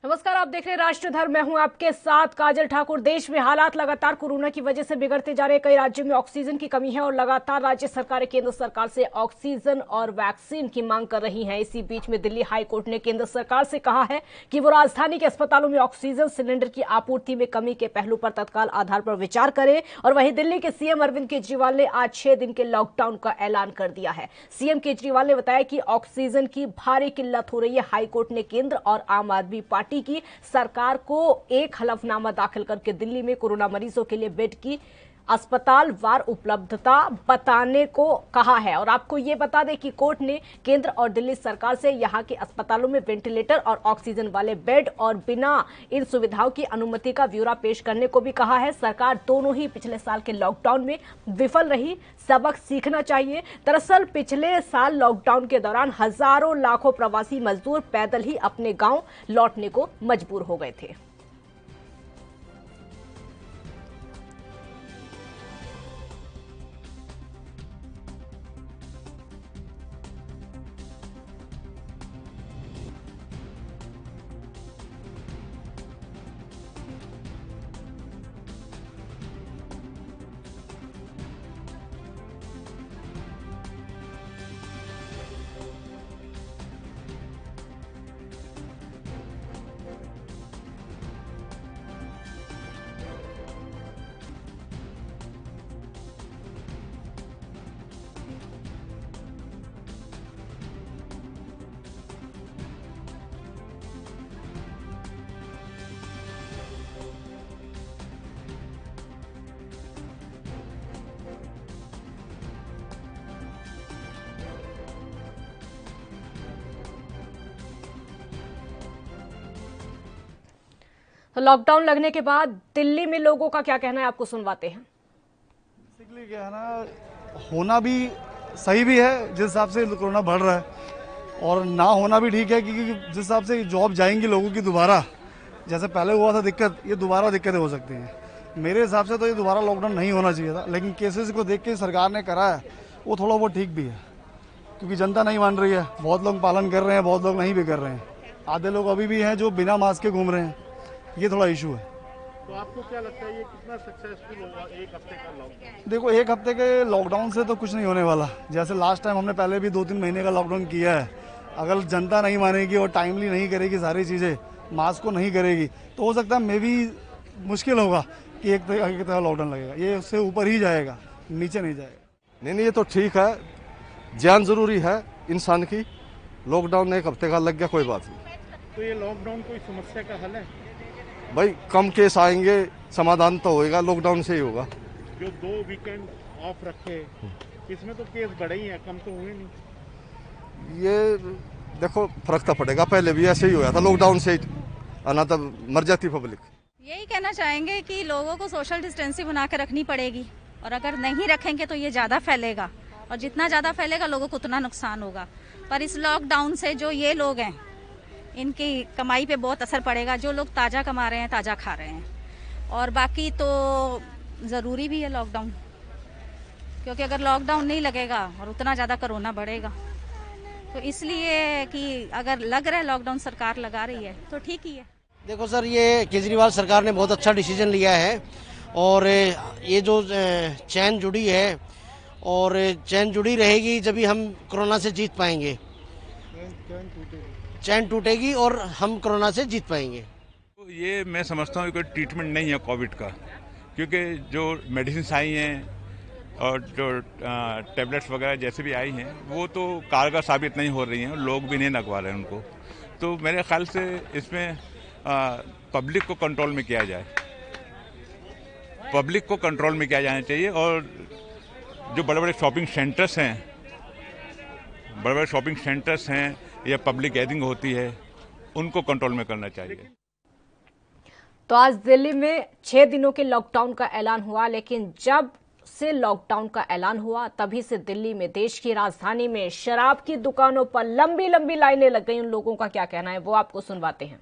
नमस्कार, आप देख रहे हैं राष्ट्रधर्म। मैं हूं आपके साथ काजल ठाकुर। देश में हालात लगातार कोरोना की वजह से बिगड़ते जा रहे। कई राज्यों में ऑक्सीजन की कमी है और लगातार राज्य सरकारें केंद्र सरकार से ऑक्सीजन और वैक्सीन की मांग कर रही हैं। इसी बीच में दिल्ली हाई कोर्ट ने केंद्र सरकार से कहा है कि वो राजधानी के अस्पतालों में ऑक्सीजन सिलेंडर की आपूर्ति में कमी के पहलू पर तत्काल आधार पर विचार करे। और वहीं दिल्ली के सीएम अरविंद केजरीवाल ने आज 6 दिन के लॉकडाउन का ऐलान कर दिया है। सीएम केजरीवाल ने बताया कि ऑक्सीजन की भारी किल्लत हो रही है। हाईकोर्ट ने केंद्र और आम आदमी पार्टी की सरकार को एक हलफनामा दाखिल करके दिल्ली में कोरोना मरीजों के लिए बेड की अस्पताल वार उपलब्धता बताने को कहा है। और आपको ये बता दें कि कोर्ट ने केंद्र और दिल्ली सरकार से यहां के अस्पतालों में वेंटिलेटर और ऑक्सीजन वाले बेड और बिना इन सुविधाओं की अनुमति का ब्यौरा पेश करने को भी कहा है। सरकार दोनों ही पिछले साल के लॉकडाउन में विफल रही, सबक सीखना चाहिए। दरअसल पिछले साल लॉकडाउन के दौरान हजारों लाखों प्रवासी मजदूर पैदल ही अपने गांव लौटने को मजबूर हो गए थे। तो लॉकडाउन लगने के बाद दिल्ली में लोगों का क्या कहना है, आपको सुनवाते हैं। बेसिकली क्या है ना, होना भी सही भी है जिस हिसाब से कोरोना बढ़ रहा है, और ना होना भी ठीक है क्योंकि जिस हिसाब से जॉब जाएंगी लोगों की दोबारा, जैसे पहले हुआ था दिक्कत, ये दोबारा दिक्कतें हो सकती हैं। मेरे हिसाब से तो ये दोबारा लॉकडाउन नहीं होना चाहिए था, लेकिन केसेस को देख के सरकार ने करा है वो थोड़ा बहुत ठीक भी है, क्योंकि जनता नहीं मान रही है। बहुत लोग पालन कर रहे हैं, बहुत लोग नहीं भी कर रहे हैं। आधे लोग अभी भी हैं जो बिना मास्क के घूम रहे हैं, ये थोड़ा इशू है। तो आपको क्या लगता है ये कितना सक्सेसफुल होगा एक हफ्ते का लॉकडाउन? देखो, एक हफ्ते के लॉकडाउन से तो कुछ नहीं होने वाला। जैसे लास्ट टाइम हमने पहले भी 2-3 महीने का लॉकडाउन किया है। अगर जनता नहीं मानेगी और टाइमली नहीं करेगी सारी चीज़ें, मास्क को नहीं करेगी, तो हो सकता है मे भी मुश्किल होगा कि एक तरह लॉकडाउन लगेगा। ये उससे ऊपर ही जाएगा, नीचे नहीं जाएगा। नहीं, ये तो ठीक है, जान जरूरी है इंसान की। लॉकडाउन एक हफ्ते का लग गया, कोई बात नहीं। तो ये लॉकडाउन कोई समस्या का हल है? भाई कम केस आएंगे, समाधान तो होएगा, लॉकडाउन से ही होगा। जो 2 वीकेंड ऑफ रखे, इसमें तो केस बढ़े ही हैं, कम तो हुए नहीं। ये देखो फर्क तो पड़ेगा, पहले भी ऐसे ही हुआ था, लॉकडाउन से ही आना तब मर जाती पब्लिक। यही कहना चाहेंगे कि लोगों को सोशल डिस्टेंसिंग बना के रखनी पड़ेगी, और अगर नहीं रखेंगे तो ये ज़्यादा फैलेगा, और जितना ज़्यादा फैलेगा लोगों को उतना नुकसान होगा। पर इस लॉकडाउन से जो ये लोग हैं, इनकी कमाई पे बहुत असर पड़ेगा। जो लोग ताज़ा कमा रहे हैं, ताज़ा खा रहे हैं, और बाकी तो ज़रूरी भी है लॉकडाउन, क्योंकि अगर लॉकडाउन नहीं लगेगा और उतना ज़्यादा कोरोना बढ़ेगा, तो इसलिए कि अगर लग रहा है लॉकडाउन सरकार लगा रही है तो ठीक ही है। देखो सर, ये केजरीवाल सरकार ने बहुत अच्छा डिसीजन लिया है, और ये जो चैन जुड़ी है, और चैन जुड़ी रहेगी जब भी हम कोरोना से जीत पाएंगे। चैन टूटेगी और हम कोरोना से जीत पाएंगे। ये मैं समझता हूँ कोई ट्रीटमेंट नहीं है कोविड का, क्योंकि जो मेडिसिन आई हैं और जो टैबलेट्स वगैरह जैसे भी आई हैं वो तो कारगर साबित नहीं हो रही हैं, लोग भी नहीं लगवा रहे हैं उनको। तो मेरे ख्याल से इसमें पब्लिक को कंट्रोल में किया जाए, पब्लिक को कंट्रोल में किया जाना चाहिए। और जो बड़े बड़े शॉपिंग सेंटर्स हैं या पब्लिक गैदरिंग होती है, उनको कंट्रोल में करना चाहिए। तो आज दिल्ली में 6 दिनों के लॉकडाउन का ऐलान हुआ, लेकिन जब से लॉकडाउन का ऐलान हुआ तभी से दिल्ली में, देश की राजधानी में शराब की दुकानों पर लंबी लंबी लाइनें लग गई। उन लोगों का क्या कहना है वो आपको सुनवाते हैं।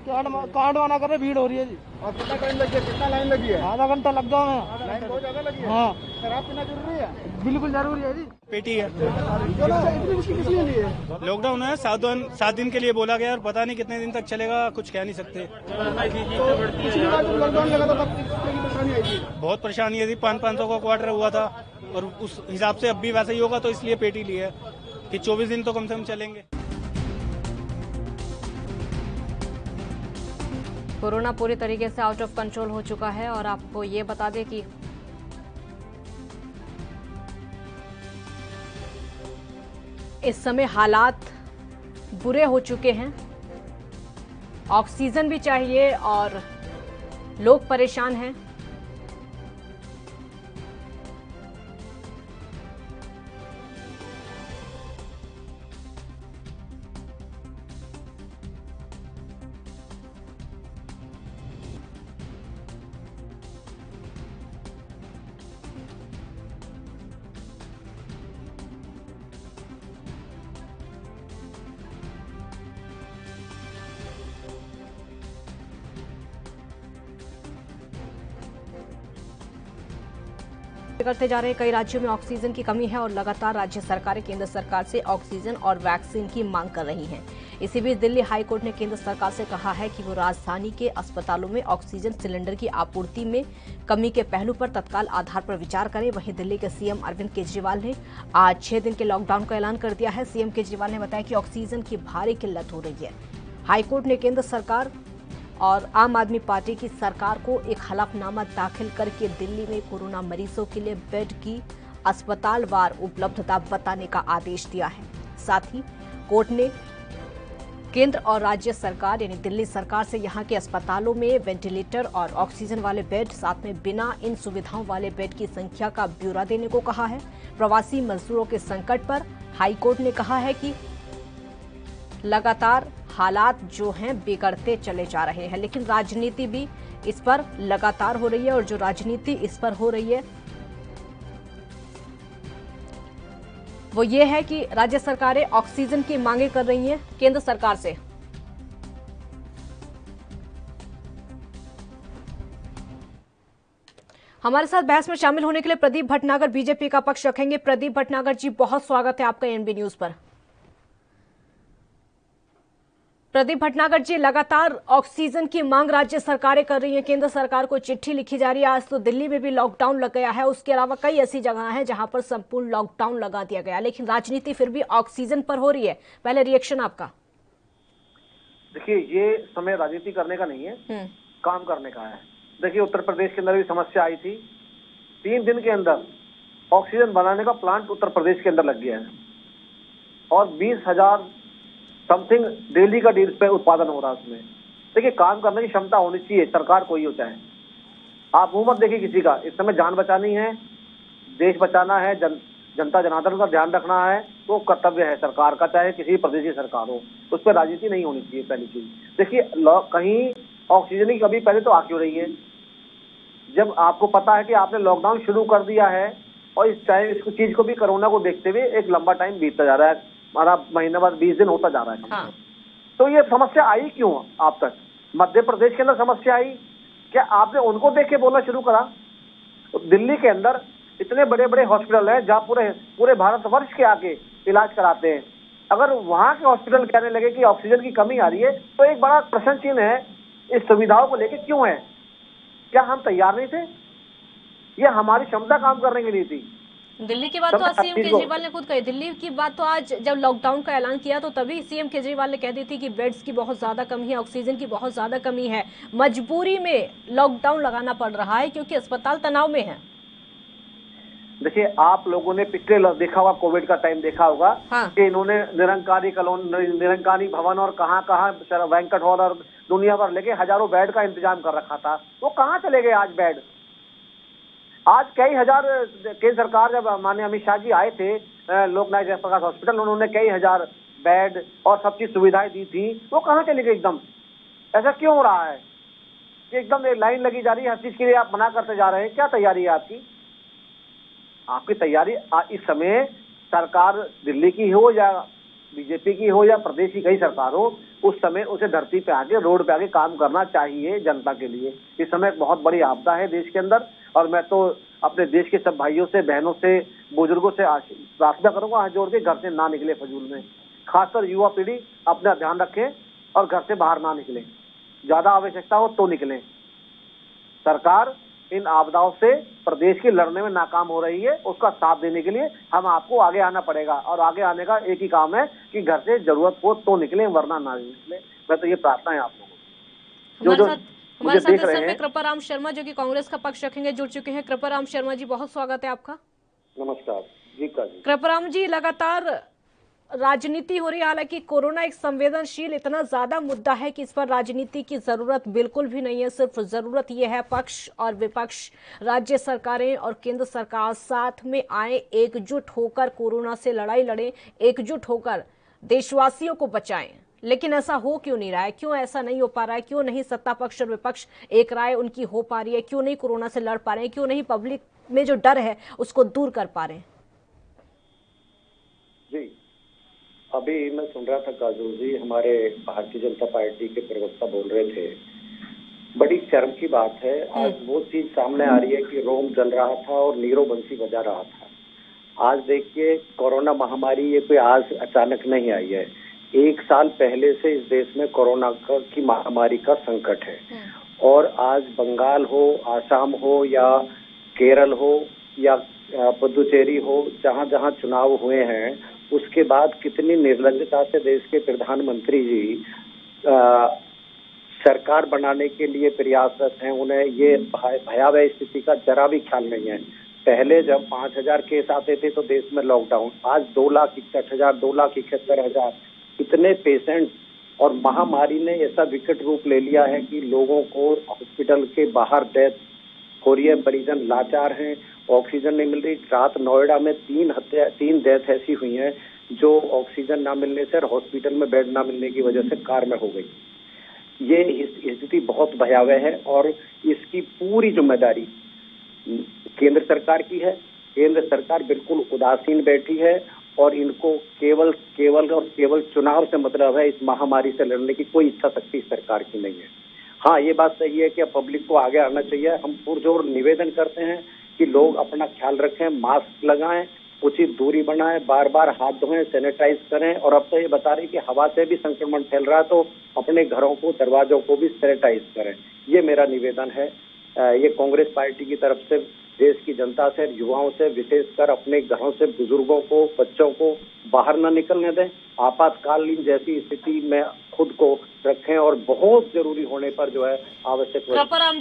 कार्ड बना कर भीड़ हो रही है जी। और कितना टाइम लग गया, कितना लाइन लगी है? आधा घंटा लग गया है। लाइन बहुत ज्यादा लगी है। हाँ, शराब पीना जरूरी है? बिल्कुल जरूरी है जी। पेटी है, इतनी मुश्किल किस लिए ली है? लॉकडाउन है, 7 दिन के लिए बोला गया और पता नहीं कितने दिन तक चलेगा, कुछ कह नहीं सकते। पिछली बार जब लॉकडाउन लगा था तब किस तरह की परेशानी आई थी? बहुत परेशानी है जी, 500 का क्वार्टर हुआ था और उस हिसाब से अब भी वैसा ही होगा, तो इसलिए पेटी ली है कि 24 दिन तो कम से कम चलेंगे। कोरोना पूरी तरीके से आउट ऑफ कंट्रोल हो चुका है और आपको ये बता दें कि इस समय हालात बुरे हो चुके हैं। ऑक्सीजन भी चाहिए और लोग परेशान हैं। करते जा रहे कई राज्यों में ऑक्सीजन की कमी है और लगातार राज्य सरकारें केंद्र सरकार से ऑक्सीजन और वैक्सीन की मांग कर रही हैं। इसी बीच दिल्ली हाईकोर्ट ने केंद्र सरकार से कहा है कि वो राजधानी के अस्पतालों में ऑक्सीजन सिलेंडर की आपूर्ति में कमी के पहलू पर तत्काल आधार पर विचार करें। वहीं दिल्ली के सीएम अरविंद केजरीवाल ने आज 6 दिन के लॉकडाउन का ऐलान कर दिया है। सीएम केजरीवाल ने बताया कि ऑक्सीजन की भारी किल्लत हो रही है। हाईकोर्ट ने केंद्र सरकार और आम आदमी पार्टी की सरकार को एक हलफनामा दाखिल करके दिल्ली में कोरोना मरीजों के लिए बेड की अस्पतालवार उपलब्धता बताने का आदेश दिया है। साथ ही कोर्ट ने केंद्र और राज्य सरकार यानी दिल्ली सरकार से यहां के अस्पतालों में वेंटिलेटर और ऑक्सीजन वाले बेड, साथ में बिना इन सुविधाओं वाले बेड की संख्या का ब्यौरा देने को कहा है। प्रवासी मजदूरों के संकट पर हाईकोर्ट ने कहा है कि लगातार हालात जो हैं बिगड़ते चले जा रहे हैं, लेकिन राजनीति भी इस पर लगातार हो रही है और जो राजनीति इस पर हो रही है वो ये है कि राज्य सरकारें ऑक्सीजन की मांगे कर रही हैं केंद्र सरकार से। हमारे साथ बहस में शामिल होने के लिए प्रदीप भटनागर बीजेपी का पक्ष रखेंगे। प्रदीप भटनागर जी, बहुत स्वागत है आपका एनबी न्यूज पर। प्रदीप भटनागर जी, लगातार ऑक्सीजन की मांग राज्य सरकारें कर रही हैं, केंद्र सरकार को चिट्ठी लिखी जा रही है। आज तो दिल्ली में भी लॉकडाउन लग गया है, उसके अलावा कई ऐसी जगह हैं जहां पर संपूर्ण लॉकडाउन लगा दिया गया, लेकिन राजनीति फिर भी ऑक्सीजन पर हो रही है। पहले रिएक्शन आपका। देखिए, ये समय राजनीति करने का नहीं है, काम करने का है। देखिए, उत्तर प्रदेश के अंदर भी समस्या आई थी। 3 दिन के अंदर ऑक्सीजन बनाने का प्लांट उत्तर प्रदेश के अंदर लग गया है और 20,000 समथिंग डेली का डील पे उत्पादन हो रहा है उसमें। देखिए, काम करने की क्षमता होनी चाहिए, सरकार कोई हो चाहे। आप मुंह मत देखिए किसी का। इस समय जान बचानी है, देश बचाना है, जनता जनार्दन का ध्यान रखना है, तो कर्तव्य है सरकार का, चाहे किसी प्रदेश की सरकार हो। उस पर राजनीति नहीं होनी चाहिए। पहली चीज देखिए, कहीं ऑक्सीजन की कमी पहले तो आ क्यों रही है? जब आपको पता है कि आपने लॉकडाउन शुरू कर दिया है और इस चीज को भी, कोरोना को देखते हुए एक लंबा टाइम बीतता जा रहा है, हमारा महीना बाद 20 दिन होता जा रहा है। हाँ। तो ये समस्या आई क्यों आप तक? मध्य प्रदेश के अंदर समस्या आई, क्या आपने उनको देख के बोलना शुरू करा? तो दिल्ली के अंदर इतने बड़े बड़े हॉस्पिटल हैं जहाँ पूरे भारतवर्ष के आके इलाज कराते हैं। अगर वहाँ के हॉस्पिटल कहने लगे कि ऑक्सीजन की कमी आ रही है, तो एक बड़ा प्रश्न चिन्ह है इस सुविधाओं को लेके क्यों है? क्या हम तैयार नहीं थे? ये हमारी क्षमता काम करने के लिए थी। दिल्ली की बात तो आज सीएम केजरीवाल ने खुद कही। दिल्ली की बात तो आज जब लॉकडाउन का ऐलान किया तो तभी सीएम केजरीवाल ने कह दी थी कि बेड्स की बहुत ज्यादा कमी है, ऑक्सीजन की बहुत ज्यादा कमी है, मजबूरी में लॉकडाउन लगाना पड़ रहा है क्योंकि अस्पताल तनाव में है। देखिए, आप लोगों ने पिछले देखा होगा, कोविड का टाइम देखा होगा। हाँ। कि इन्होंने निरंकारी भवन और कहाँ बैंक्वेट हॉल और दुनिया भर लेके हजारों बेड का इंतजाम कर रखा था। वो कहाँ चले गए आज बेड? आज कई हजार केंद्र सरकार, जब माननीय अमित शाह जी आए थे लोकनायक जयप्रकाश हॉस्पिटल, उन्होंने कई हजार बेड और सब चीज सुविधाएं दी थी। वो कहाँ चले गए एकदम? ऐसा क्यों हो रहा है कि एकदम लाइन लगी जा रही है, हर चीज के लिए आप मना करते जा रहे हैं? क्या तैयारी है आपकी? आपकी तैयारी इस समय सरकार दिल्ली की हो या बीजेपी की हो या प्रदेश की कई सरकार हो, उस समय उसे धरती पे आके रोड पे आके काम करना चाहिए जनता के लिए। इस समय एक बहुत बड़ी आपदा है देश के अंदर, और मैं तो अपने देश के सब भाइयों से, बहनों से, बुजुर्गों से प्रार्थना करूंगा हाथ जोड़ के, घर से ना निकले फजूल में। खासकर युवा पीढ़ी अपना ध्यान रखे और घर से बाहर ना निकले, ज्यादा आवश्यकता हो तो निकलें। सरकार इन आपदाओं से प्रदेश की लड़ने में नाकाम हो रही है, उसका साथ देने के लिए हम आपको आगे आना पड़ेगा, और आगे आने का एक ही काम है कि घर से जरूरत हो तो निकले, वरना ना निकले। मैं तो ये प्रार्थना है आप लोगों को। हमारे साथ इस समय कृपाराम शर्मा जो कि कांग्रेस का पक्ष रखेंगे जुड़ चुके हैं। कृपाराम शर्मा जी, बहुत स्वागत है आपका। नमस्कार जी। कृपाराम जी, लगातार राजनीति हो रही है, हालांकि कोरोना एक संवेदनशील इतना ज्यादा मुद्दा है कि इस पर राजनीति की जरूरत बिल्कुल भी नहीं है। सिर्फ जरूरत यह है पक्ष और विपक्ष, राज्य सरकारें और केंद्र सरकार साथ में आए, एकजुट होकर कोरोना से लड़ाई लड़ें, एकजुट होकर देशवासियों को बचाएं। लेकिन ऐसा हो क्यों नहीं रहा है? क्यों ऐसा नहीं हो पा रहा है? क्यों नहीं सत्ता पक्ष और विपक्ष एक राय उनकी हो पा रही है? क्यों नहीं कोरोना से लड़ पा रहे हैं? क्यों नहीं पब्लिक में जो डर है उसको दूर कर पा रहे हैं? जी, अभी मैं सुन रहा था काजोल जी, हमारे भारतीय जनता पार्टी के प्रवक्ता बोल रहे थे, बड़ी शर्म की बात है। आज वो चीज सामने आ रही है कि रोम जल रहा था और नीरो बंसी बजा रहा था। आज देखिए, कोरोना महामारी ये कोई आज अचानक नहीं आई है। 1 साल पहले से इस देश में कोरोना की महामारी का संकट है, और आज बंगाल हो, आसाम हो या केरल हो या पुदुचेरी हो, जहां जहां चुनाव हुए हैं, उसके बाद कितनी निर्लज्जता से देश के प्रधानमंत्री जी सरकार बनाने के लिए प्रयासरत हैं। उन्हें ये भयावह स्थिति का जरा भी ख्याल नहीं है। पहले जब 5,000 केस आते थे तो देश में लॉकडाउन, आज 2,61,000, 2,71,000 इतने पेशेंट, और महामारी ने ऐसा विकट रूप ले लिया है कि लोगों को हॉस्पिटल के बाहर डेथ हो रही है, मरीजन लाचार हैं, ऑक्सीजन नहीं मिल रही। रात नोएडा में 3 डेथ ऐसी हुई हैं जो ऑक्सीजन ना मिलने से और हॉस्पिटल में बेड ना मिलने की वजह से कार में हो गई। ये स्थिति बहुत भयावह है, और इसकी पूरी जिम्मेदारी केंद्र सरकार की है। केंद्र सरकार बिल्कुल उदासीन बैठी है, और इनको केवल चुनाव से मतलब है। इस महामारी से लड़ने की कोई इच्छा शक्ति सरकार की नहीं है। हाँ, ये बात सही है कि अब पब्लिक को आगे आना चाहिए। हम पुरजोर निवेदन करते हैं कि लोग अपना ख्याल रखें, मास्क लगाएं, उचित दूरी बनाएं, बार बार हाथ धोएं, सैनिटाइज करें। और अब तो ये बता रहे कि हवा से भी संक्रमण फैल रहा है, तो अपने घरों को, दरवाजों को भी सैनिटाइज करें। ये मेरा निवेदन है। ये कांग्रेस पार्टी की तरफ से देश की जनता से, युवाओं से, विशेषकर अपने घरों से बुजुर्गों को, बच्चों को बाहर न निकलने दें। आपातकालीन जैसी स्थिति में खुद को रखें, और बहुत जरूरी होने पर जो है आवश्यक। कृपाराम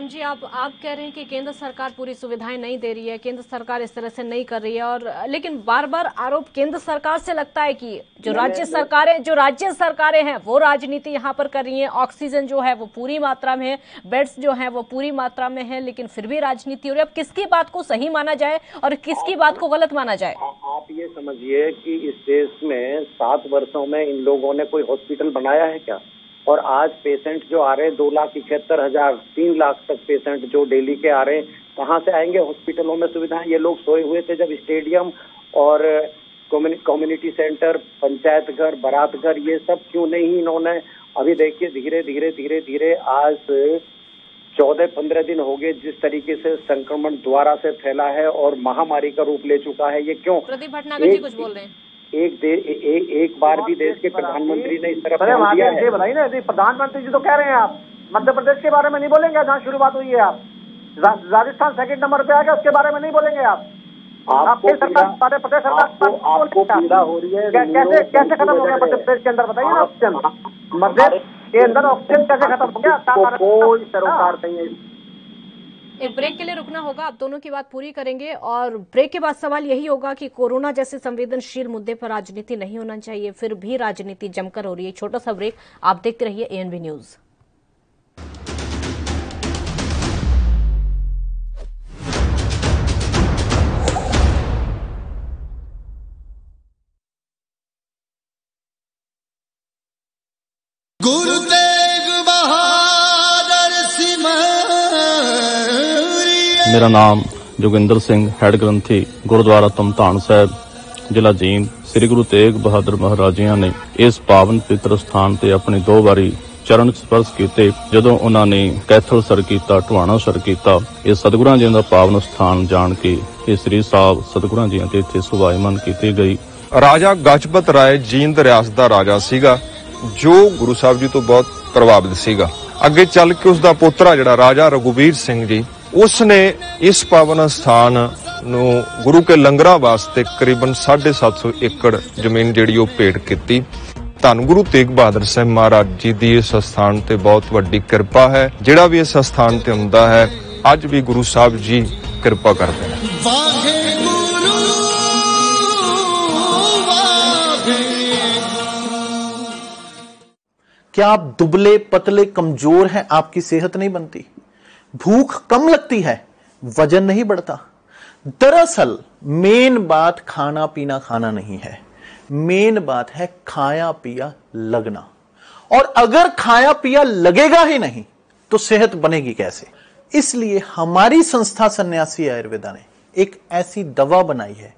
जी, आप कह रहे हैं कि केंद्र सरकार पूरी सुविधाएं नहीं दे रही है, केंद्र सरकार इस तरह से नहीं कर रही है, और लेकिन बार बार आरोप केंद्र सरकार से लगता है कि जो राज्य सरकारें हैं वो राजनीति यहाँ पर कर रही है। ऑक्सीजन जो है वो पूरी मात्रा में है, बेड्स जो है वो पूरी मात्रा में है, लेकिन फिर भी राजनीति हो रही है। अब किसकी बात को सही माना जाए और किसकी बात को गलत माना जाए? आप ये समझिए कि इस देश में 7 वर्षों में इन लोगों ने कोई हॉस्पिटल बनाया है क्या? और आज पेशेंट जो आ रहे हैं 2,71,000, 3 लाख तक पेशेंट जो डेली के आ रहे हैं, कहाँ से आएंगे हॉस्पिटलों में सुविधाएं? ये लोग सोए हुए थे जब स्टेडियम और कम्युनिटी सेंटर, पंचायत घर, बारात घर, ये सब क्यों नहीं इन्होंने? अभी देखिए, धीरे धीरे आज 14-15 दिन हो गए जिस तरीके से संक्रमण दोबारा से फैला है और महामारी का रूप ले चुका है। ये क्यों? प्रदीप भटनागर जी कुछ बोल रहे हैं। एक बार भी देश के प्रधानमंत्री ने इस तरफ ध्यान दिया है? बताइए ना, प्रधानमंत्री जी तो कह रहे हैं आप मध्य प्रदेश के बारे में नहीं बोलेंगे जहाँ शुरुआत हुई है। आप राजस्थान 2nd नंबर पे आ गया, उसके बारे में नहीं बोलेंगे आप। आपको पीड़ा हो रही है, कैसे खत्म हो गया मध्य प्रदेश के अंदर? बताइए ना, ऑक्सीजन मध्य के अंदर ऑक्सीजन कैसे खत्म हो गया? कोई सरोकार नहीं है। एक ब्रेक के लिए रुकना होगा, आप दोनों की बात पूरी करेंगे, और ब्रेक के बाद सवाल यही होगा कि कोरोना जैसे संवेदनशील मुद्दे पर राजनीति नहीं होना चाहिए, फिर भी राजनीति जमकर हो रही है। छोटा सा ब्रेक, आप देखते रहिए ANB न्यूज। मेरा नाम जोगिंदर सिंह, हैड ग्रंथी गुरुद्वारा तमतान साहब ਜ਼ਿਲ੍ਹਾ ਜੀਂਦ ਸ੍ਰੀ ਗੁਰੂ ਤੇਗ ਬਹਾਦਰ ਮਹਾਰਾਜ ਜੀ ਨੇ ਇਸ ਪਾਵਨ ਪਵਿੱਤਰ ਸਥਾਨ ਤੇ ਆਪਣੀ 2 ਵਾਰੀ ਚਰਨ ਸਪਰਸ਼ ਕੀਤੇ। ਜਦੋਂ ਉਹਨਾਂ ਨੇ ਕੈਥਲ ਸਰ ਕੀਤਾ, ਢਵਾਣਾ ਸਰ ਕੀਤਾ, ਇਹ ਸਤਿਗੁਰਾਂ ਜੀ ਦਾ ਪਾਵਨ ਸਥਾਨ ਜਾਣ ਕੇ ਇਹ ਸ੍ਰੀ ਸਾਹਿਬ ਸਤਿਗੁਰਾਂ ਜੀ ਤੇ ਇੱਥੇ ਸੁਭਾਇਮਾਨ ਕੀਤੀ ਗਈ। ਰਾਜਾ ਗਜਪਤ ਰਾਏ ਜੀਂਦ ਰਿਆਸਤ ਦਾ ਰਾਜਾ ਸੀਗਾ ਜੋ ਗੁਰੂ ਸਾਹਿਬ ਜੀ ਤੋਂ ਬਹੁਤ ਪ੍ਰਭਾਵਿਤ ਸੀਗਾ। ਅੱਗੇ ਚੱਲ ਕੇ ਉਸ ਦਾ ਪੋਤਰਾ ਜਿਹੜਾ ਰਾਜਾ ਰਘੁਵੀਰ ਸਿੰਘ ਜੀ, ਉਸ ਨੇ ਇਸ ਪਾਵਨ ਸਥਾਨ ਨੂੰ ਗੁਰੂ ਕੇ ਲੰਗਰਾਂ ਵਾਸਤੇ ਕਰੀਬਨ 750 ਏਕੜ ਜ਼ਮੀਨ ਜਿਹੜੀ ਉਹ ਭੇਟ ਕੀਤੀ। ਧੰਨ ਗੁਰੂ ਤੇਗ ਬਹਾਦਰ ਸਾਹਿਬ ਮਹਾਰਾਜ ਜੀ ਦੀ ਇਸ ਸਥਾਨ ਤੇ ਬਹੁਤ ਵੱਡੀ ਕਿਰਪਾ ਹੈ। ਜਿਹੜਾ ਵੀ ਇਸ ਸਥਾਨ ਤੇ ਹੁੰਦਾ ਹੈ ਅੱਜ ਵੀ ਗੁਰੂ ਸਾਹਿਬ ਜੀ ਕਿਰਪਾ ਕਰਦੇ ਨੇ। क्या आप दुबले पतले कमजोर हैं? आपकी सेहत नहीं बनती, भूख कम लगती है, वजन नहीं बढ़ता? दरअसल मेन बात खाना पीना खाना नहीं है, मेन बात है खाया पिया लगना। और अगर खाया पिया लगेगा ही नहीं तो सेहत बनेगी कैसे? इसलिए हमारी संस्था सन्यासी आयुर्वेदा ने एक ऐसी दवा बनाई है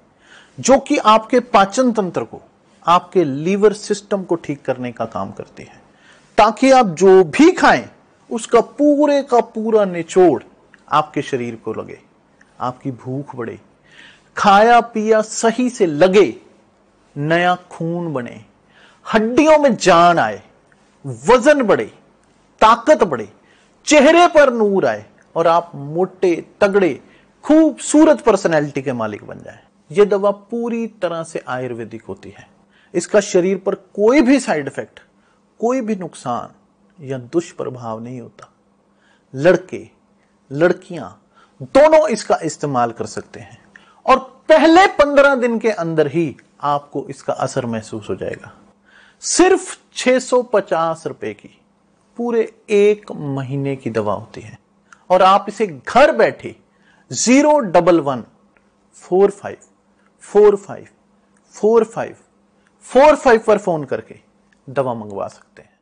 जो कि आपके पाचन तंत्र को, आपके लीवर सिस्टम को ठीक करने का काम करती है, ताकि आप जो भी खाएं उसका पूरे का पूरा निचोड़ आपके शरीर को लगे, आपकी भूख बढ़े, खाया पिया सही से लगे, नया खून बने, हड्डियों में जान आए, वजन बढ़े, ताकत बढ़े, चेहरे पर नूर आए और आप मोटे तगड़े खूबसूरत पर्सनैलिटी के मालिक बन जाएं। यह दवा पूरी तरह से आयुर्वेदिक होती है। इसका शरीर पर कोई भी साइड इफेक्ट, कोई भी नुकसान या दुष्प्रभाव नहीं होता। लड़के लड़कियां दोनों इसका इस्तेमाल कर सकते हैं और पहले 15 दिन के अंदर ही आपको इसका असर महसूस हो जाएगा। सिर्फ 650 रुपए की पूरे 1 महीने की दवा होती है और आप इसे घर बैठे 011 45 45 45 45 पर फोन करके दवा मंगवा सकते हैं।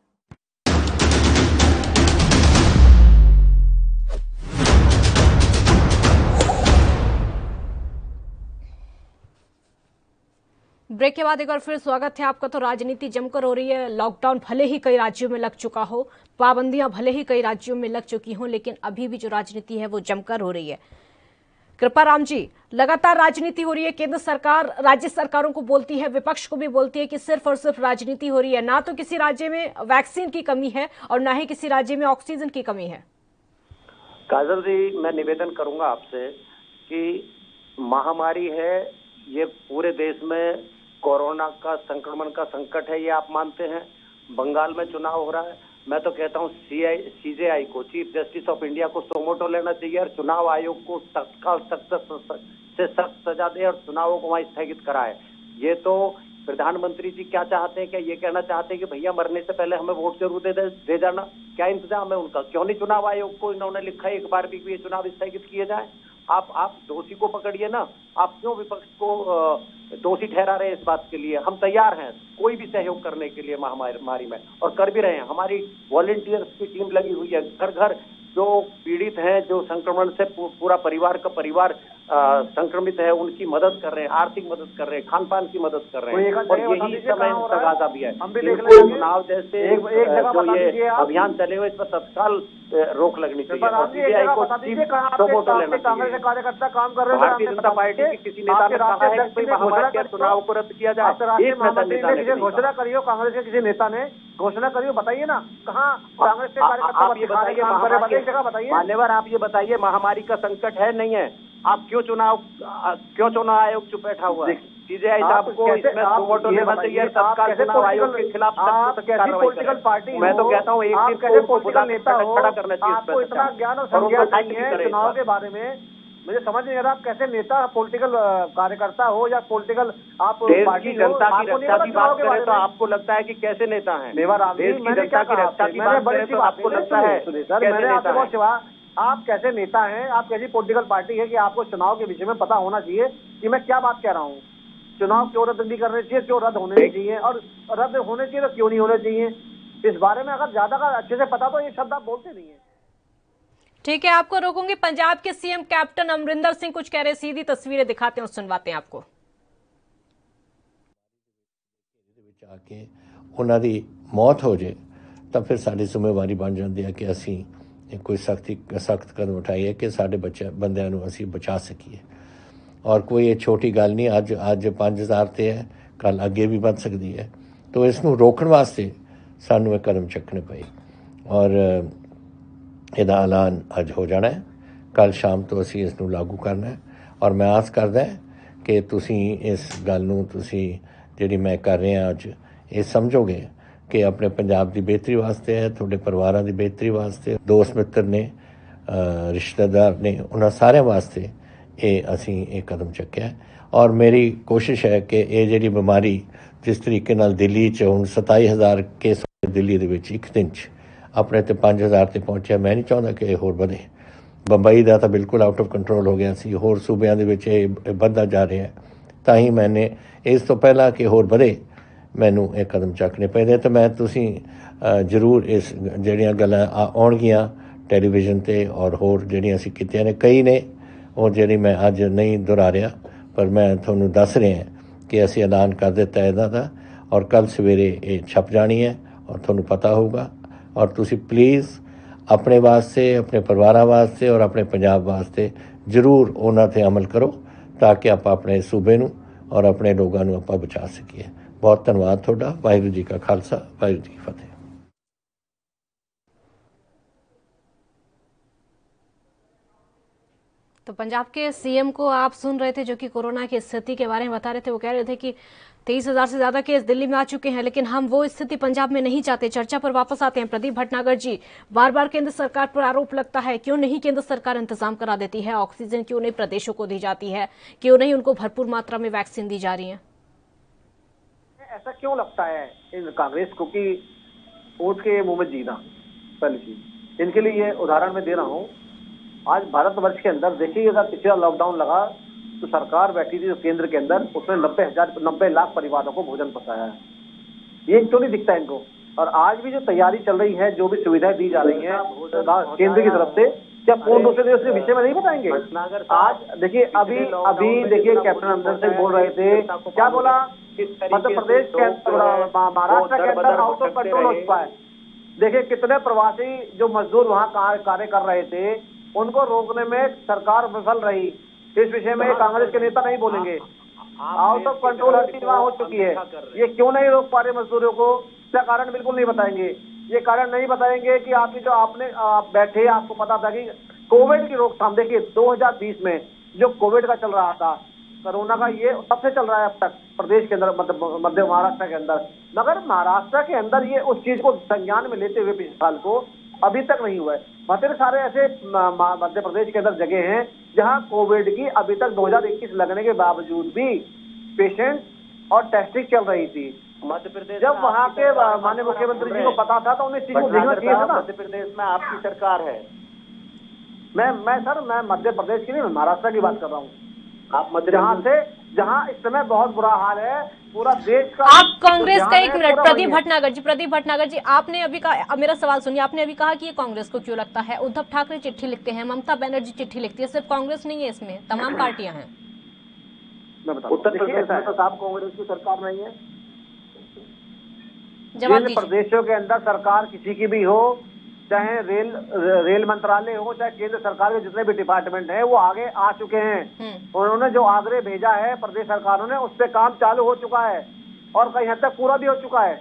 ब्रेक के बाद एक बार फिर स्वागत है आपका। तो राजनीति जमकर हो रही है। लॉकडाउन भले ही कई राज्यों में लग चुका हो, पाबंदियां भले ही कई राज्यों में लग चुकी हों, लेकिन अभी भी जो राजनीति है वो जमकर हो रही है। कृपाराम जी, लगातार राजनीति हो रही है। केंद्र सरकार राज्य सरकारों को बोलती है, विपक्ष को भी बोलती है कि सिर्फ और सिर्फ राजनीति हो रही है। ना तो किसी राज्य में वैक्सीन की कमी है और ना ही किसी राज्य में ऑक्सीजन की कमी है। काजल जी, मैं निवेदन करूंगा आपसे कि महामारी है, ये पूरे देश में कोरोना का संक्रमण का संकट है, ये आप मानते हैं। बंगाल में चुनाव हो रहा है। मैं तो कहता हूँ सीजेआई को, चीफ जस्टिस ऑफ इंडिया को सोमोटो लेना चाहिए और चुनाव आयोग को तत्काल सख्त सजा दे और चुनावों को वहां स्थगित कराए। ये तो प्रधानमंत्री जी क्या चाहते हैं? क्या ये कहना चाहते हैं कि भैया मरने से पहले हमें वोट जरूर दे जाना? क्या इंतजाम है उनका? क्यों नहीं चुनाव आयोग को इन्होंने लिखा है एक बार भी ये चुनाव स्थगित किए जाए? आप दोषी को पकड़िए ना। आप क्यों विपक्ष को दोषी ठहरा रहे हैं इस बात के लिए? हम तैयार हैं कोई भी सहयोग करने के लिए महामारी में, और कर भी रहे हैं। हमारी वॉलंटियर्स की टीम लगी हुई है, घर घर जो पीड़ित हैं, जो संक्रमण से पूरा परिवार का परिवार संक्रमित है, उनकी मदद कर रहे हैं, आर्थिक मदद कर रहे हैं, खान पान की मदद कर रहे हैं। और यही समय तगाजा भी है। चुनाव जैसे जो ये अभियान चले हुए, इस पर तत्काल रोक लगनी चाहिए। सीबीआई को सोमोटो लेना चाहिए। कार्यकर्ता काम कर रहे हैं। भारतीय जनता पार्टी के किसी नेता ने कहा है कि महामारी के चुनाव को रद्द किया जाए। घोषणा करिए, कांग्रेस के किसी नेता ने घोषणा करिए, बताइए ना कहाँ कांग्रेस के कार्यकर्ता बताइए। मान्यवर, आप ये बताइए, महामारी का संकट है नहीं है? आप क्यों चुनाव आयोग चुप बैठा हुआ है? सीजेआई साहब को इसमें सोमोटो लेना चाहिए, तत्काल चुनाव आयोग के खिलाफ पॉलिटिकल पार्टी। मैं तो कहता हूँ एक पॉलिटिकल नेता खड़ा करना चाहिए। आपको इतना ज्ञान और संज्ञान नहीं है चुनाव के बारे में, मुझे समझ नहीं आ रहा आप कैसे नेता, पॉलिटिकल कार्यकर्ता हो या पॉलिटिकल आप पार्टी जनता की रक्षा की बात करें तो आपको लगता है कि कैसे नेता है? देश की जनता की रक्षा की बात करें तो आपको लगता है मैंने आपसे बहुत सवाल, आप कैसे नेता हैं, आप कैसी पॉलिटिकल पार्टी है कि आपको चुनाव के विषय में पता होना चाहिए कि मैं क्या बात कह रहा हूँ? चुनाव क्यों रद्द नहीं करने चाहिए, क्यों रद्द होने नहीं चाहिए, और रद्द होने चाहिए तो क्यों नहीं होने चाहिए? इस बारे में अगर ज्यादा अच्छे से पता तो ये शब्द आप बोलते नहीं है। ठीक है, आपको रोकूंगी। पंजाब के सीएम कैप्टन अमरिंदर सिंह कुछ कह रहे, सीधी तस्वीरें दिखाते हैं और सुनवाते हैं आपको। ਵਿੱਚ ਆ ਕੇ ਉਹਨਾਂ ਦੀ ਮੌਤ ਹੋ ਜੇ ਤਾਂ ਫਿਰ ਸਾਡੀ ਜ਼ਿੰਮੇਵਾਰੀ ਬਣ ਜਾਂਦੀ ਹੈ ਕਿ ਅਸੀਂ ਕੋਈ ਸਖਤ ਕਦਮ ਉਠਾਈਏ ਕਿ ਸਾਡੇ ਬੰਦਿਆਂ ਨੂੰ ਅਸੀਂ ਬਚਾ ਸਕੀਏ। ਔਰ ਕੋਈ ਇਹ ਛੋਟੀ ਗੱਲ ਨਹੀਂ, ਅੱਜ 5000 ਤੇ ਹੈ, ਕੱਲ ਅੱਗੇ ਵੀ ਵੱਧ ਸਕਦੀ ਹੈ। ਤਾਂ ਇਸ ਨੂੰ ਰੋਕਣ ਵਾਸਤੇ ਸਾਨੂੰ ਇਹ ਕਦਮ ਚੱਕਣੇ ਪਏ ਔਰ ਇਹਦਾ ਐਲਾਨ ਅੱਜ ਹੋ ਜਾਣਾ ਹੈ। ਕੱਲ ਸ਼ਾਮ ਤੋਂ ਅਸੀਂ ਇਸ ਨੂੰ ਲਾਗੂ ਕਰਨਾ ਹੈ ਔਰ ਮੈਂ ਆਸ ਕਰਦਾ ਕਿ ਤੁਸੀਂ ਇਸ ਗੱਲ ਨੂੰ ਤੁਸੀਂ ਜਿਹੜੀ ਮੈਂ ਕਰ ਰਿਹਾ ਅੱਜ ਇਹ ਸਮਝੋਗੇ ਕਿ ਆਪਣੇ ਪੰਜਾਬ ਦੀ ਬਿਹਤਰੀ ਵਾਸਤੇ ਹੈ, ਤੁਹਾਡੇ ਪਰਿਵਾਰਾਂ ਦੀ ਬਿਹਤਰੀ ਵਾਸਤੇ, ਦੋਸਤ ਮਿੱਤਰ ਨੇ, ਰਿਸ਼ਤੇਦਾਰ ਨੇ, ਉਹਨਾਂ ਸਾਰਿਆਂ ਵਾਸਤੇ ਇਹ ਅਸੀਂ ਇਹ ਕਦਮ ਚੱਕਿਆ ਔਰ ਮੇਰੀ ਕੋਸ਼ਿਸ਼ ਹੈ ਕਿ ਇਹ ਜਿਹੜੀ ਬਿਮਾਰੀ ਜਿਸ ਤਰੀਕੇ ਨਾਲ ਦਿੱਲੀ 'ਚ ਹੁਣ 27000 ਕੇਸ ਦਿੱਲੀ ਦੇ ਵਿੱਚ ਇੱਕ ਦਿਨ 'ਚ ਆਪਣੇ ਤੇ 5000 ਤੇ ਪਹੁੰਚਿਆ, ਮੈਂ ਨਹੀਂ ਚਾਹੁੰਦਾ ਕਿ ਇਹ ਹੋਰ ਵਧੇ। ਬੰਬਈ ਦਾ ਤਾਂ ਬਿਲਕੁਲ ਆਊਟ ਆਫ ਕੰਟਰੋਲ ਹੋ ਗਿਆ ਸੀ, ਹੋਰ ਸੂਬਿਆਂ ਦੇ ਵਿੱਚ ਇਹ ਵੱਧਦਾ ਜਾ ਰਿਹਾ ਹੈ। ਤਾਂ ਹੀ ਮੈਨੇ ਇਸ ਤੋਂ ਪਹਿਲਾਂ ਕਿ ਹੋਰ ਵਧੇ ਮੈਨੂੰ ਇਹ ਕਦਮ ਚੱਕਣੇ ਪਏ ਨੇ। ਤਾਂ ਮੈਂ ਤੁਸੀਂ ਜ਼ਰੂਰ ਇਸ ਜਿਹੜੀਆਂ ਗੱਲਾਂ ਆਉਣਗੀਆਂ ਟੈਲੀਵਿਜ਼ਨ 'ਤੇ ਔਰ ਹੋਰ ਜਿਹੜੀਆਂ ਅਸੀਂ ਕੀਤੀਆਂ ਨੇ, ਕਈ ਨੇ ਉਹ ਜਿਹੜੀ ਮੈਂ ਅੱਜ ਨਹੀਂ ਦੁਹਰਾ ਰਿਹਾ, ਪਰ ਮੈਂ ਤੁਹਾਨੂੰ ਦੱਸ ਰਿਹਾ ਕਿ ਅਸੀਂ ਐਲਾਨ ਕਰ ਦਿੱਤਾ ਇਹਨਾਂ ਦਾ ਔਰ ਕੱਲ੍ਹ ਸਵੇਰੇ ਇਹ ਛਪ ਜਾਣੀ ਹੈ ਔਰ ਤੁਹਾਨੂੰ ਪਤਾ ਹੋਊਗਾ। ਔਰ ਤੁਸੀਂ ਪਲੀਜ਼ ਆਪਣੇ ਵਾਸਤੇ, ਆਪਣੇ ਪਰਿਵਾਰਾਂ ਵਾਸਤੇ ਔਰ ਆਪਣੇ ਪੰਜਾਬ ਵਾਸਤੇ ਜ਼ਰੂਰ ਉਹਨਾਂ 'ਤੇ ਅਮਲ ਕਰੋ ਤਾਂ ਕਿ ਆਪਾਂ ਆਪਣੇ ਸੂਬੇ ਨੂੰ ਔਰ ਆਪਣੇ ਲੋਕਾਂ ਨੂੰ ਆਪਾਂ ਬਚਾ ਸਕੀਏ। ਬਹੁਤ ਧੰਨਵਾਦ ਤੁਹਾਡਾ। ਵਾਹਿਗੁਰੂ ਜੀ ਕਾ ਖਾਲਸਾ, ਵਾਹਿਗੁਰੂ ਜੀ ਕੀ ਫਤਿਹ। तो पंजाब के सीएम को आप सुन रहे थे जो कि कोरोना की स्थिति के बारे में बता रहे थे। वो कह रहे थे कि 23,000 से ज्यादा केस दिल्ली में आ चुके हैं, लेकिन हम वो स्थिति पंजाब में नहीं चाहते। चर्चा पर वापस आते हैं। प्रदीप भटनागर जी, बार बार केंद्र सरकार पर आरोप लगता है, क्यों नहीं केंद्र सरकार इंतजाम करा देती है? ऑक्सीजन क्यों नहीं प्रदेशों को दी जाती है? क्यों नहीं उनको भरपूर मात्रा में वैक्सीन दी जा रही है? ऐसा क्यों लगता है इन कांग्रेस को कि ऊंट के मुंह में जीना? पहली चीज, इनके लिए ये उदाहरण मैं दे रहा हूँ। आज भारतवर्ष के अंदर देखिए, अगर पिछला लॉकडाउन लगा तो सरकार बैठी थी केंद्र के अंदर, उसने 90 लाख परिवारों को भोजन पहुंचाया है। ये क्यों नहीं दिखता इनको? और आज भी जो तैयारी चल रही है, जो भी सुविधाएं दी जा रही हैं केंद्र की तरफ से, क्या पूर्ण रूप से इस विषय में नहीं बताएंगे? आज देखिए, अभी देखिए कैप्टन अमरिंदर सिंह बोल रहे थे, क्या बोला? मध्य प्रदेश के महाराष्ट्र के अंदर आउट ऑफ कंट्रोल हो चुका है। देखिए कितने प्रवासी जो मजदूर वहाँ कार्य कर रहे थे, उनको रोकने में सरकार विफल रही। इस विषय में कांग्रेस के नेता नहीं बोलेंगे। आउट ऑफ कंट्रोल हर चीज वहाँ हो चुकी है। ये क्यों नहीं रोक पा रहे मजदूरों को? इसका कारण बिल्कुल नहीं बताएंगे। ये कारण नहीं बताएंगे कि आपकी जो आपने बैठे, आपको पता था कि कोविड की रोकथाम, देखिए 2020 में जो कोविड का चल रहा था, कोरोना का, ये सबसे चल रहा है अब तक प्रदेश के अंदर, मध्य महाराष्ट्र के अंदर। मगर महाराष्ट्र के अंदर ये उस चीज को संज्ञान में लेते हुए पिछले साल को अभी तक नहीं हुआ है। बहुत सारे ऐसे मध्य प्रदेश के अंदर जगह हैं जहां कोविड की अभी तक 2021 लगने के बावजूद भी पेशेंट और टेस्टिंग चल रही थी। मध्य प्रदेश जब वहां के माननीय मुख्यमंत्री जी को पता था तो उन्हें इस चीज को देखना चाहिए था ना। मध्य प्रदेश में आपकी सरकार है। मैं मध्य प्रदेश की नहीं, महाराष्ट्र की बात कर रहा हूँ। आप मध्य जहाँ इस समय बहुत बुरा हाल है पूरा देश का। आप कांग्रेस का, एक मिनट, प्रदीप भटनागर जी, आपने अभी कहा, मेरा सवाल सुनिए, आपने अभी कहा कि ये कांग्रेस को क्यों लगता है? उद्धव ठाकरे चिट्ठी लिखते हैं, ममता बनर्जी चिट्ठी लिखती है, सिर्फ कांग्रेस नहीं है, इसमें तमाम पार्टियां हैं। उत्तर प्रदेश में तो साफ कांग्रेस की सरकार नहीं है। जवाब दीजिए। प्रदेशों के अंदर सरकार किसी की भी हो, चाहे रेल मंत्रालय हो, चाहे केंद्र सरकार के जितने भी डिपार्टमेंट हैं, वो आगे आ चुके हैं। उन्होंने जो आग्रह भेजा है प्रदेश सरकारों ने, उस पर काम चालू हो चुका है और कहीं हद तक पूरा भी हो चुका है।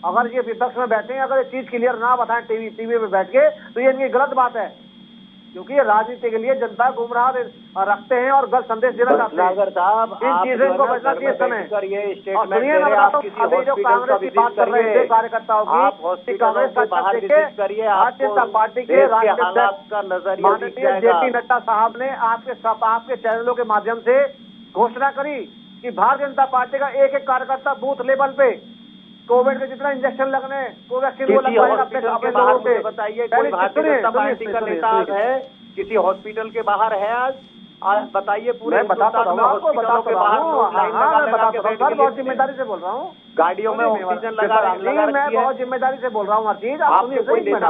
अगर ये विपक्ष में बैठे हैं, अगर ये चीज क्लियर ना बताएं टीवी पे बैठ के, तो ये इनकी गलत बात है, क्योंकि ये राजनीति के लिए जनता गुमराह रखते हैं और गलत संदेश देना चाहते हैं। इन चीजों को बचना चाहिए समय। और सुनिए, मैं बताता हूँ, अभी जो कांग्रेस की बात कर रहे थे कार्यकर्ताओं की, कांग्रेस का भारतीय जनता पार्टी के राष्ट्रीय माननीय जेपी नड्डा साहब ने आपके चैनलों के माध्यम से घोषणा करी कि भारतीय जनता पार्टी का एक एक कार्यकर्ता बूथ लेवल पे कोविड के जितना इंजेक्शन लगने, कोवैक्सीन वो लगवाएगा अपने लोगों से। बताइए, कोई भारतीय जनता पार्टी का नेता है किसी हॉस्पिटल के बाहर है आज बताइए। पूरे बताता हूँ आपको, बताता हूँ, बहुत जिम्मेदारी से बोल रहा हूँ। गाड़ियों में ऑक्सीजन लगा, मैं बहुत जिम्मेदारी से बोल रहा हूँ हर चीज। आप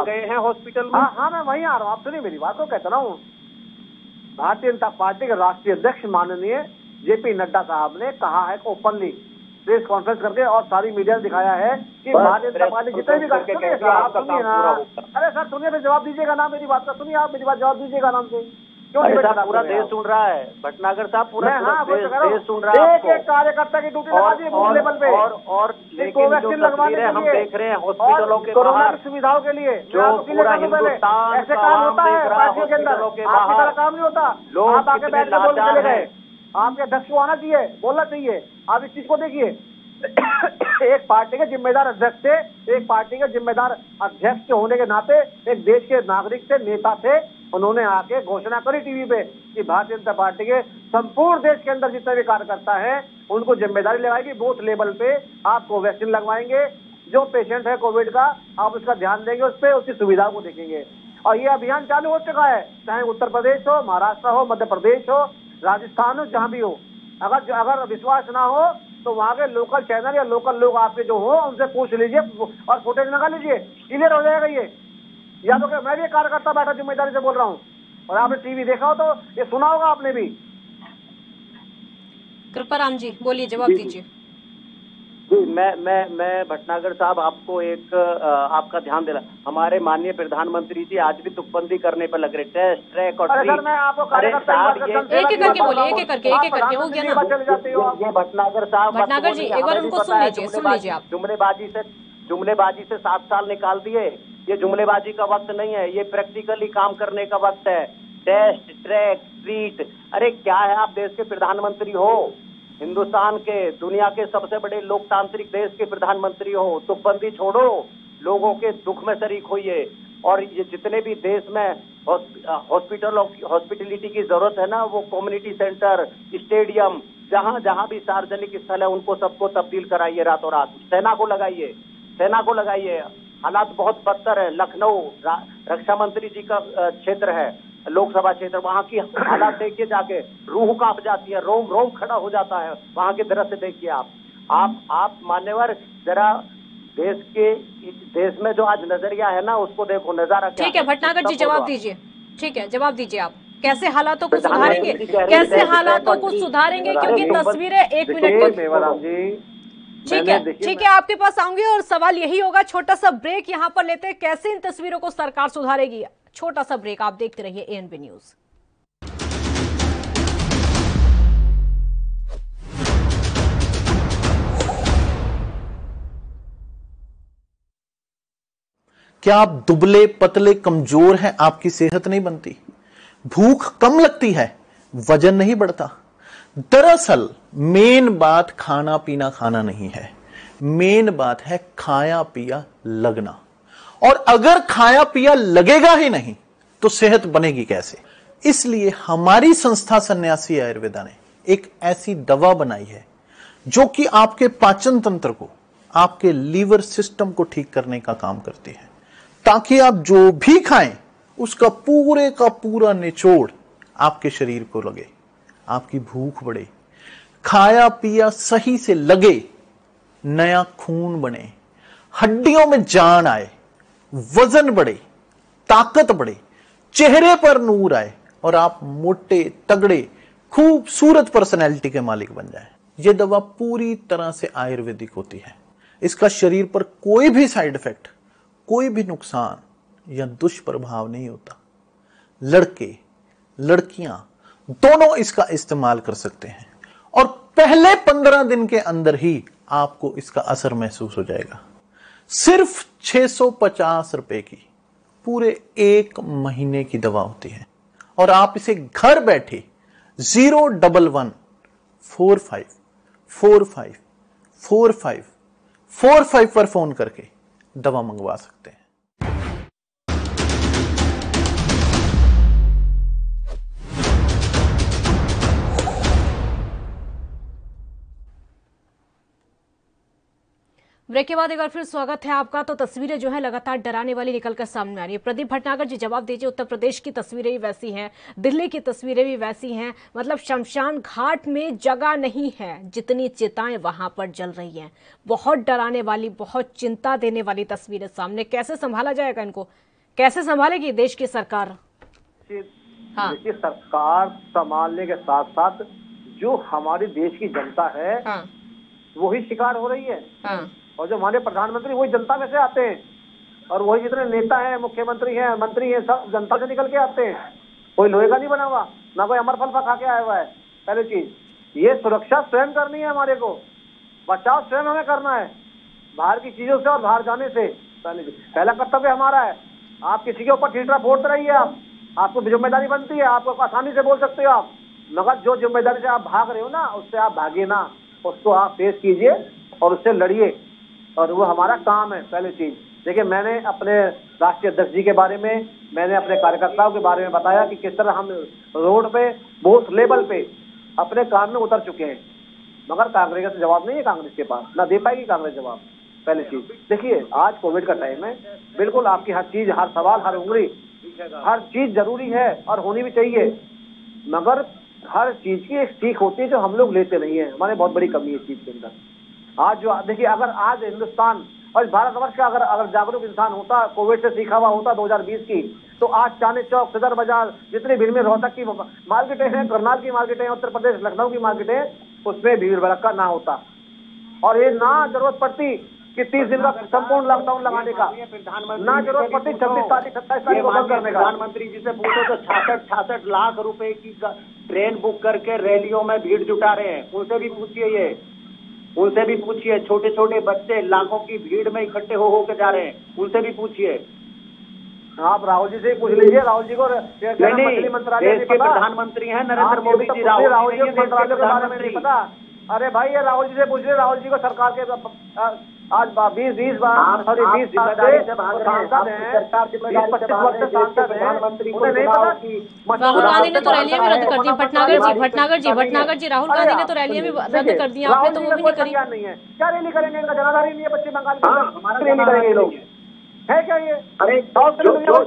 गए हैं हॉस्पिटल में? हाँ, मैं वहीं आ रहा हूँ। आप सुनिए मेरी बात को, कहता रहा हूँ। भारतीय जनता पार्टी के राष्ट्रीय अध्यक्ष माननीय जेपी नड्डा साहब ने कहा है ओपनली प्रेस कॉन्फ्रेंस करके और सारी मीडिया ने दिखाया है कि भारतीय जनता पार्टी जितने भी सुनिए ना, अरे सर सुनिए, फिर जवाब दीजिएगा ना मेरी बात का, सुनिए आप मेरी बात जवाब दीजिएगा आराम से। क्यों पूरा देश सुन रहा है भटनागर साहब, पूरा देश सुन रहा है। एक एक कार्यकर्ता की ड्यूटी लगा दी बूथ लेवल पे और कोवैक्सीन लगवाने के लिए हम देख रहे हैं हॉस्पिटलों के कोरोना की सुविधाओं के लिए जो पूरा हिंदुस्तान ऐसे काम होता है पार्टियों के अंदर, आपकी तरह काम नहीं होता। आप आके बैठ के बोल चले गए, आपके अध्यक्ष को आना चाहिए, बोलना चाहिए। आप इस चीज को देखिए, एक पार्टी के जिम्मेदार अध्यक्ष थे, एक पार्टी के जिम्मेदार अध्यक्ष होने के नाते एक देश के नागरिक थे, नेता थे, उन्होंने आके घोषणा करी टीवी पे कि भारतीय जनता पार्टी के संपूर्ण देश के अंदर जितने भी कार्यकर्ता हैं उनको जिम्मेदारी लगाएगी, बूथ लेवल पे आप कोवैक्सीन लगवाएंगे, जो पेशेंट है कोविड का आप उसका ध्यान देंगे, उस पर उसकी सुविधा को देखेंगे। और ये अभियान चालू हो चुका है, चाहे उत्तर प्रदेश हो, महाराष्ट्र हो, मध्य प्रदेश हो, राजस्थान हो, जहां भी हो। अगर विश्वास ना हो तो वहां के लोकल चैनल या लोकल लोग आपके जो हो उनसे पूछ लीजिए और फुटेज लगा लीजिए, क्लियर हो जाएगा ये। या तो मैं भी एक कार्यकर्ता बैठा जिम्मेदारी से बोल रहा हूँ, और आपने टीवी देखा हो तो ये सुना होगा आपने भी। कृपाराम जी बोलिए, जवाब दीजिए। जी मैं भटनागर साहब आपको एक आपका ध्यान देना, हमारे माननीय प्रधानमंत्री जी आज भी तुकबंदी करने पर लग रहे, टेस्ट ट्रैक और ट्रीट। एक एक करके बोलिए, एक एक करके हो गया ना। ये भटनागर साहब, भटनागर जी एक बार उनको सुन लीजिए आप। जुमलेबाजी से 7 साल निकाल दिए, ये जुमलेबाजी का वक्त नहीं है, ये प्रैक्टिकली काम करने का वक्त है। टेस्ट ट्रैक ट्रीट, अरे क्या है, आप देश के प्रधानमंत्री हो, हिंदुस्तान के, दुनिया के सबसे बड़े लोकतांत्रिक देश के प्रधानमंत्री हो, तुकबंदी छोड़ो, लोगों के दुख में शरीक होइए। और ये जितने भी देश में हॉस्पिटलिटी की जरूरत है ना, वो कम्युनिटी सेंटर, स्टेडियम, जहां जहां भी सार्वजनिक स्थल है उनको सबको तब्दील कराइए रातों रात। सेना को लगाइए। हालात बहुत बदतर है। लखनऊ रक्षा मंत्री जी का क्षेत्र है, लोकसभा क्षेत्र, वहाँ की हालात देखिए जाके, रूह कांप जाती है, रोम खड़ा हो जाता है, वहाँ के दृश्य देखिए आप मान्यवर, जरा देश में जो आज नजरिया है ना उसको देखो, नजारा क्या। ठीक है भटनागर जी जवाब दीजिए, ठीक है जवाब दीजिए आप, कैसे हालातों को सुधारेंगे, कैसे हालातों को सुधारेंगे, क्योंकि तस्वीरें 1 मिनट ठीक है आपके पास आऊंगी और सवाल यही होगा। छोटा सा ब्रेक यहाँ पर लेते हैं, कैसे इन तस्वीरों को सरकार सुधारेगी। छोटा सा ब्रेक, आप देखते रहिए एएनबी न्यूज। क्या आप दुबले पतले कमजोर हैं, आपकी सेहत नहीं बनती, भूख कम लगती है, वजन नहीं बढ़ता? दरअसल मेन बात खाना पीना खाना नहीं है, मेन बात है खाया पिया लगना। और अगर खाया पिया लगेगा ही नहीं तो सेहत बनेगी कैसे? इसलिए हमारी संस्था सन्यासी आयुर्वेदा ने एक ऐसी दवा बनाई है जो कि आपके पाचन तंत्र को, आपके लीवर सिस्टम को ठीक करने का काम करती है, ताकि आप जो भी खाएं उसका पूरे का पूरा निचोड़ आपके शरीर को लगे, आपकी भूख बढ़े, खाया पिया सही से लगे, नया खून बने, हड्डियों में जान आए, वजन बढ़े, ताकत बढ़े, चेहरे पर नूर आए और आप मोटे तगड़े खूबसूरत पर्सनैलिटी के मालिक बन जाएं। यह दवा पूरी तरह से आयुर्वेदिक होती है। इसका शरीर पर कोई भी साइड इफेक्ट, कोई भी नुकसान या दुष्प्रभाव नहीं होता। लड़के लड़कियां दोनों इसका इस्तेमाल कर सकते हैं और पहले 15 दिन के अंदर ही आपको इसका असर महसूस हो जाएगा। सिर्फ 650 रुपए की पूरे 1 महीने की दवा होती है और आप इसे घर बैठे 01145454545 पर फोन करके दवा मंगवा सकते हैं। ब्रेक के बाद एक बार फिर स्वागत है आपका। तो तस्वीरें जो है लगातार डराने वाली निकलकर सामने आ रही है। प्रदीप भटनागर जी जवाब दीजिए, उत्तर प्रदेश की तस्वीरें भी वैसी हैं, दिल्ली की तस्वीरें भी वैसी हैं, मतलब शमशान घाट में जगह नहीं है जितनी चिताएं वहां पर जल रही हैं। बहुत डराने वाली, बहुत चिंता देने वाली तस्वीरें सामने। कैसे संभाला जाएगा इनको, कैसे संभालेगी देश की सरकार? देखिए सरकार संभालने के साथ साथ जो हमारी देश की जनता है वही शिकार हो रही है। हाँ। और जो हमारे प्रधानमंत्री वही जनता में से आते हैं, और वही जितने नेता हैं, मुख्यमंत्री हैं, मंत्री हैं, सब जनता से निकल के आते हैं। कोई लोहे का नहीं बना हुआ, ना कोई अमर फल खा के आया हुआ है। पहली चीज ये सुरक्षा स्वयं करनी है हमारे को, बचाव स्वयं हमें करना है बाहर की चीजों से और बाहर जाने से। पहला कर्तव्य हमारा है। आप किसी के ऊपर ठीठरा फोड़ते रहिए, आपको जिम्मेदारी बनती है, आपको आसानी से बोल सकते हो आप, मगर जो जिम्मेदारी से आप भाग रहे हो ना, उससे आप भागिए ना, उसको आप फेस कीजिए और उससे लड़िए, और वो हमारा काम है। पहली चीज देखिए, मैंने अपने राष्ट्रीय अध्यक्ष जी के बारे में, मैंने अपने कार्यकर्ताओं के बारे में बताया कि किस तरह हम रोड पे बूथ लेवल पे अपने काम में उतर चुके हैं, मगर कांग्रेस का जवाब नहीं है कांग्रेस के पास, ना दे पाएगी कांग्रेस जवाब। पहली चीज देखिए, आज कोविड का टाइम है, बिल्कुल आपकी हर चीज, हर सवाल, हर उंगली, हर चीज जरूरी है और होनी भी चाहिए, मगर हर चीज की एक सीख होती है जो हम लोग लेते नहीं है। हमारे बहुत बड़ी कमी है इस चीज के अंदर। आज जो देखिए, अगर आज हिंदुस्तान और भारतवर्ष का अगर जागरूक इंसान होता, कोविड से सीखा हुआ होता 2020 की, तो आज चांदनी चौक, सदर बाजार, जितनी भीड़ में रोहतक की मार्केटें हैं, करनाल की मार्केटें हैं, उत्तर प्रदेश लखनऊ की मार्केटें, उसमें भीड़ भड़का ना होता, और ये ना जरूरत पड़ती कि 30 दिन का संपूर्ण लॉकडाउन लगाने का, ना जरूरत पड़ती 26 तारीख 27 तारीख को बंद करने का। प्रधानमंत्री जी से पूछो तो 66 लाख रुपए की ट्रेन बुक करके रैलियों में भीड़ जुटा रहे हैं, उनसे भी पूछिए, ये उनसे भी पूछिए। छोटे छोटे बच्चे लाखों की भीड़ में इकट्ठे हो के जा रहे हैं, उनसे भी पूछिए। आप राहुल जी से पूछ लीजिए, राहुल जी को मंत्रालय देश के प्रधानमंत्री हैं नरेंद्र मोदी जी, राहुल जी को मंत्रालय के बारे में नहीं पता। अरे भाई, ये राहुल जी से पूछ लीजिए, राहुल जी को सरकार के आज 20 बार सॉरी 20 जिम्मेदारी से सांसद हैं, 25 वर्ष से सांसद हैं, उन्हें नहीं पता कि राहुल गांधी ने तो रैलियां भी रद्द कर दी। भटनागर जी राहुल गांधी ने तो रैलियां भी रद्द कर दी, आपने तो वो भी नहीं करी। क्या रैली करेंगे? इनका जनाधार ही नहीं है पश्चिम बंगाल में, रैली करेंगे ये लोग, है क्या ये? अरे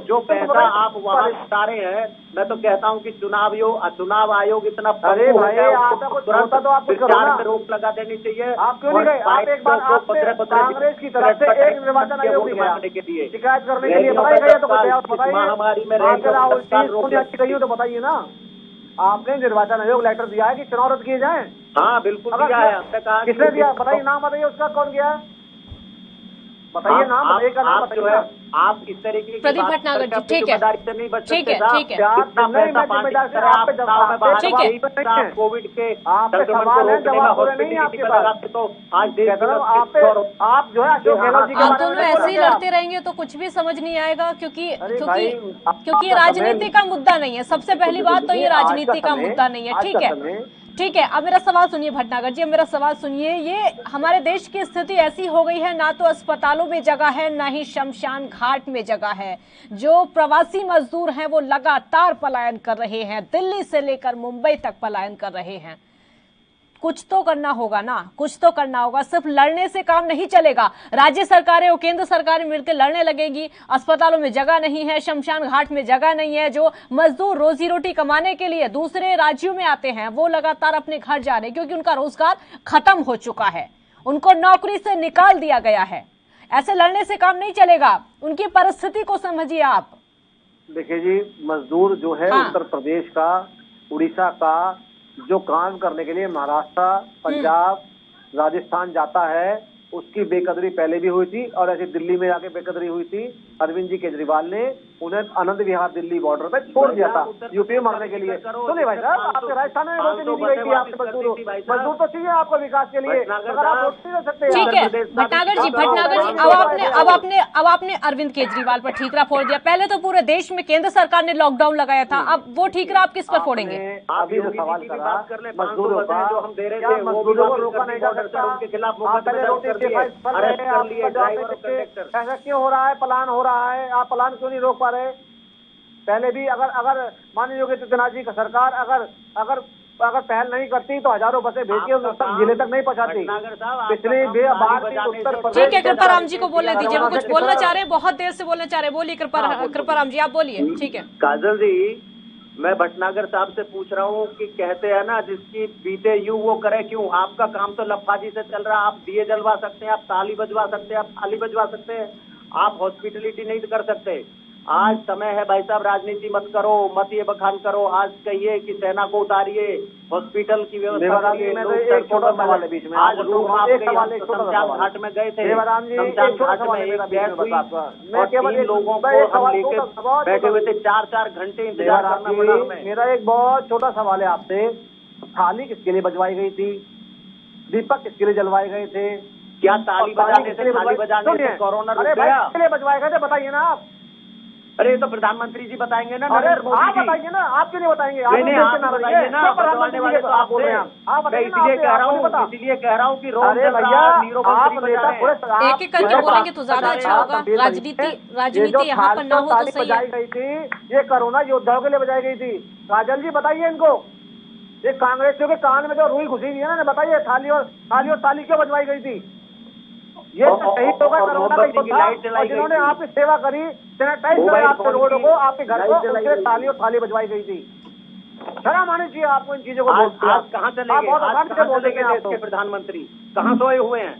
जो पैसा आप वहाँ बता रहे हैं, मैं तो कहता हूँ कि चुनाव आयोग इतना, अरे भाई होता तो आप पे रोक लगा देनी चाहिए। आप क्यों नहीं गए? आप एक बार कांग्रेस की तरफ से एक निर्वाचन आयोग भी गया शिकायत करने के लिए, बताइए तो बताइए, महामारी में तो बताइए ना, आपने निर्वाचन आयोग लेटर दिया है कि चुनाव रद्द किए जाए? हाँ बिल्कुल दिया है। किसने दिया? बताइए, नाम बताइए उसका, कौन गया? बताइए नाम, एक का नाम बताइए। आप इस तरीके की प्रदीप भटनागर जी, ठीक है, ठीक है, ठीक है, कोविड के आप जो है आप दोनों ऐसे ही लड़ते रहेंगे तो कुछ भी समझ नहीं आएगा, क्योंकि ये राजनीति का मुद्दा नहीं है। सबसे पहली बात तो ये राजनीति का मुद्दा नहीं है, ठीक है, ठीक है। अब मेरा सवाल सुनिए भटनागर जी, अब मेरा सवाल सुनिए। ये हमारे देश की स्थिति ऐसी हो गई है, ना तो अस्पतालों में जगह है, ना ही शमशान घाट में जगह है। जो प्रवासी मजदूर हैं वो लगातार पलायन कर रहे हैं, दिल्ली से लेकर मुंबई तक पलायन कर रहे हैं। कुछ तो करना होगा ना, कुछ तो करना होगा। सिर्फ लड़ने से काम नहीं चलेगा। राज्य सरकारें और केंद्र सरकारें मिलकर लड़ने लगेगी, अस्पतालों में जगह नहीं है, शमशान घाट में जगह नहीं है। जो मजदूर रोजी रोटी कमाने के लिए दूसरे राज्यों में आते हैं वो लगातार अपने घर जा रहे हैं, क्योंकि उनका रोजगार खत्म हो चुका है, उनको नौकरी से निकाल दिया गया है। ऐसे लड़ने से काम नहीं चलेगा, उनकी परिस्थिति को समझिए आप। देखिए जी, मजदूर जो है उत्तर प्रदेश का, उड़ीसा का, जो काम करने के लिए महाराष्ट्र, पंजाब, राजस्थान जाता है, उसकी बेकदरी पहले भी हुई थी और ऐसे दिल्ली में जाके बेकदरी हुई थी। अरविंद जी केजरीवाल ने उन्हें आनंद विहार दिल्ली बॉर्डर पे छोड़ दिया था यूपी में मारने के लिए। सुनिए भाई साहब, आपके राजस्थान में रोटी नहीं दी गई थी, आपके मजदूर तो चाहिए आपको विकास के लिए, अगर आप रोटी नहीं दे सकते। ठीक है भटनागर जी, अब आपने अरविंद केजरीवाल पर ठीकरा फोड़ दिया। पहले तो पूरे देश में केंद्र सरकार ने लॉकडाउन लगाया था, अब वो ठीकरा आप किस पर फोड़ेंगे? अभी जो सवाल करा मजदूरों का, जो हम दे रहे थे मजदूरों को रोका नहीं जा सकता, उनके खिलाफ ऐसा क्यों हो रहा है? पलायन हो रहा है, आप पलायन क्यों नहीं रोक पा रहे? पहले भी अगर माननीय योगी आदित्यनाथ जी का सरकार अगर पहल नहीं करती तो हजारों बसें भेज के जिले तक नहीं पहुंचाती। पिछली बार उत्तर प्रदेश। ठीक है, कृपाराम जी को बोलने दीजिए, वो कुछ बोलना चाह रहे हैं, बहुत देर से बोलना चाह रहे हैं। बोलिए कृपाराम जी, आप बोलिए। ठीक है काजल जी, मैं भटनागर साहब से पूछ रहा हूँ कि कहते हैं ना, जिसकी बीते यूं वो करे क्यों। आपका काम तो लफाजी से चल रहा है, आप दिए जलवा सकते हैं, आप ताली बजवा सकते हैं, आप थाली बजवा सकते हैं, आप हॉस्पिटलिटी नहीं कर सकते। आज समय है भाई साहब, राजनीति मत करो, मत ये बखान करो। आज कहिए कि सेना को उतारिए, हॉस्पिटल की व्यवस्था करिए। एक छोटा सवाल है बीच में, आज लोग शमशान घाट में गए थे, शमशान घाट में एक गैस हुई और 3 लोगों को हम लेके बैठे हुए थे, 4-4 घंटे इंतजार करना पड़ा हमें। मेरा एक बहुत छोटा सवाल है आपसे, थाली किसके लिए बजवाई गई थी? दीपक किसके लिए जलवाए गए थे? क्या ताली बजाने से, थाली बजाने से कोरोना रुक गया? किसके लिए बजवाए गए थे बताइए ना आप। अरे तो प्रधानमंत्री जी बताएंगे ना, अरे नरेंद्र मोदी आप जी बताइए ना, आप क्यों नहीं बताएंगे? नहीं आप बताइए ना, बताने वाले तो आप बोल रहे हैं। मैं इसलिए कह रहा हूँ कि रोज एक एक करके बोलेंगे तो ज्यादा अच्छा होगा। राजनीति यहाँ पर ना हो तो सही है। गई थी, ये कोरोना योद्धाओं के लिए बजाई गई थी। काजल जी बताइए इनको, ये कांग्रेसियों के कान में जो रुई घुसी हुई है ना, बताइए थाली और ताली क्यों बजवाई गई थी? ये शहीद होगा कोरोना का योद्धा, जिन्होंने आपकी सेवा करी, सैनिटाइज कराया आपके रोडों को, आपके घर को, उनके ताली और थाली बजवाई गई थी। शर्म आनी चाहिए आपको इन चीजों को। आज कहाँ चले गए देश के प्रधानमंत्री? कहाँ सोए हुए हैं?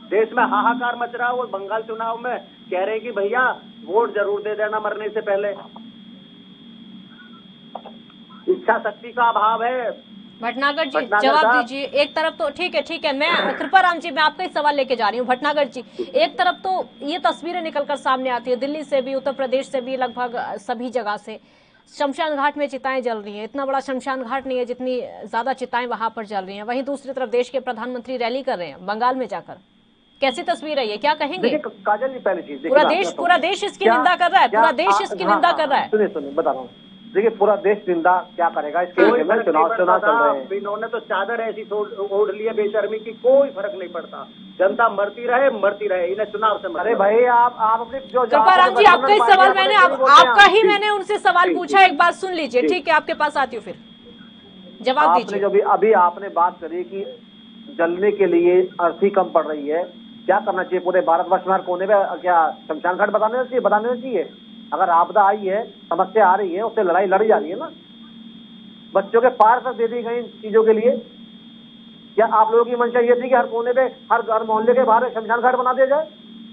देश में हाहाकार मच रहा है। वो बंगाल चुनाव में कह रहे कि भैया वोट जरूर दे देना मरने से पहले। इच्छा शक्ति का अभाव है। भटनागर जी जवाब दीजिए। एक तरफ तो ठीक है, मैं कृपाराम जी मैं आपका ही सवाल लेके जा रही हूँ। भटनागर जी, एक तरफ तो ये तस्वीरें निकलकर सामने आती है, दिल्ली से भी, उत्तर प्रदेश से भी, लगभग सभी जगह से शमशान घाट में चिताएं जल रही हैं। इतना बड़ा शमशान घाट नहीं है जितनी ज्यादा चिताएं वहां पर जल रही हैं। वहीं दूसरी तरफ देश के प्रधानमंत्री रैली कर रहे हैं बंगाल में जाकर। कैसी तस्वीर है ये, क्या कहेंगे? काजल जी पहली चीज, पूरा देश इसकी निंदा कर रहा है, पूरा देश इसकी निंदा कर रहा है। सुनिए बता रहा हूँ, देखिए पूरा देश निंदा क्या करेगा इसके लिए, चुनाव चल रहे हैं। इन्होंने तो चादर ऐसी ओढ़ ली है बेशर्मी की, कोई फर्क नहीं पड़ता। जनता मरती रहे, इन्हें चुनाव से। अरे भाई आप अपने जो कृपाराम जी आपका ही सवाल मैंने उनसे सवाल पूछा, एक बार सुन लीजिए। ठीक है, आपके पास आती हूँ, फिर जवाब दीजिए। जो अभी आपने बात करी कि जलने के लिए अर्थी कम पड़ रही है, क्या करना चाहिए? पूरे भारतवर्ष में हर कोने में क्या शमशान घाट बताने चाहिए? अगर आपदा आई है, समस्या आ रही है, उससे लड़ाई लड़ी जा रही है ना। बच्चों के पार तक दे दी गई चीजों के लिए। क्या आप लोगों की मंशा ये थी कि हर कोने पे, हर मोहल्ले के बाहर शमशान घाट बना दिया जाए?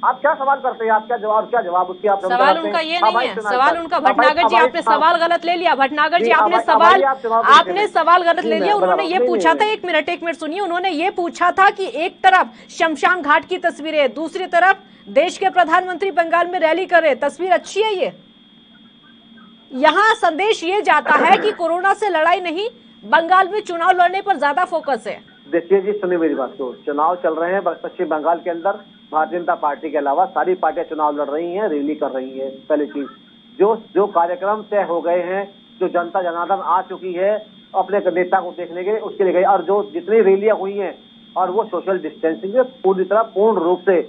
आप क्या सवाल करते हैं? आप क्या जवाब उसकी आप सवाल उनका ये नहीं है, सवाल उनका भटनागर जी आपने सवाल गलत ले लिया। भटनागर जी आपने सवाल गलत ले लिया। उन्होंने ये पूछा था, एक मिनट सुनिए, उन्होंने ये पूछा था कि एक तरफ शमशान घाट की तस्वीरें, दूसरी तरफ देश के प्रधानमंत्री बंगाल में रैली कर रहे। तस्वीर अच्छी है ये? यहाँ संदेश ये जाता है कि कोरोना से लड़ाई नहीं, बंगाल में चुनाव लड़ने पर ज्यादा फोकस है। देखिए जी, सुनिए मेरी बात को, चुनाव चल रहे हैं पश्चिम बंगाल के अंदर। भारतीय जनता पार्टी के अलावा सारी पार्टियां चुनाव लड़ रही हैं, रैली कर रही है। पहली चीज, जो कार्यक्रम तय हो गए हैं, जो जनता जनार्दन आ चुकी है अपने नेता को देखने के, उसके लिए गई। और जो जितनी रैलियां हुई हैं, और वो सोशल डिस्टेंसिंग पूरी तरह पूर्ण रूप से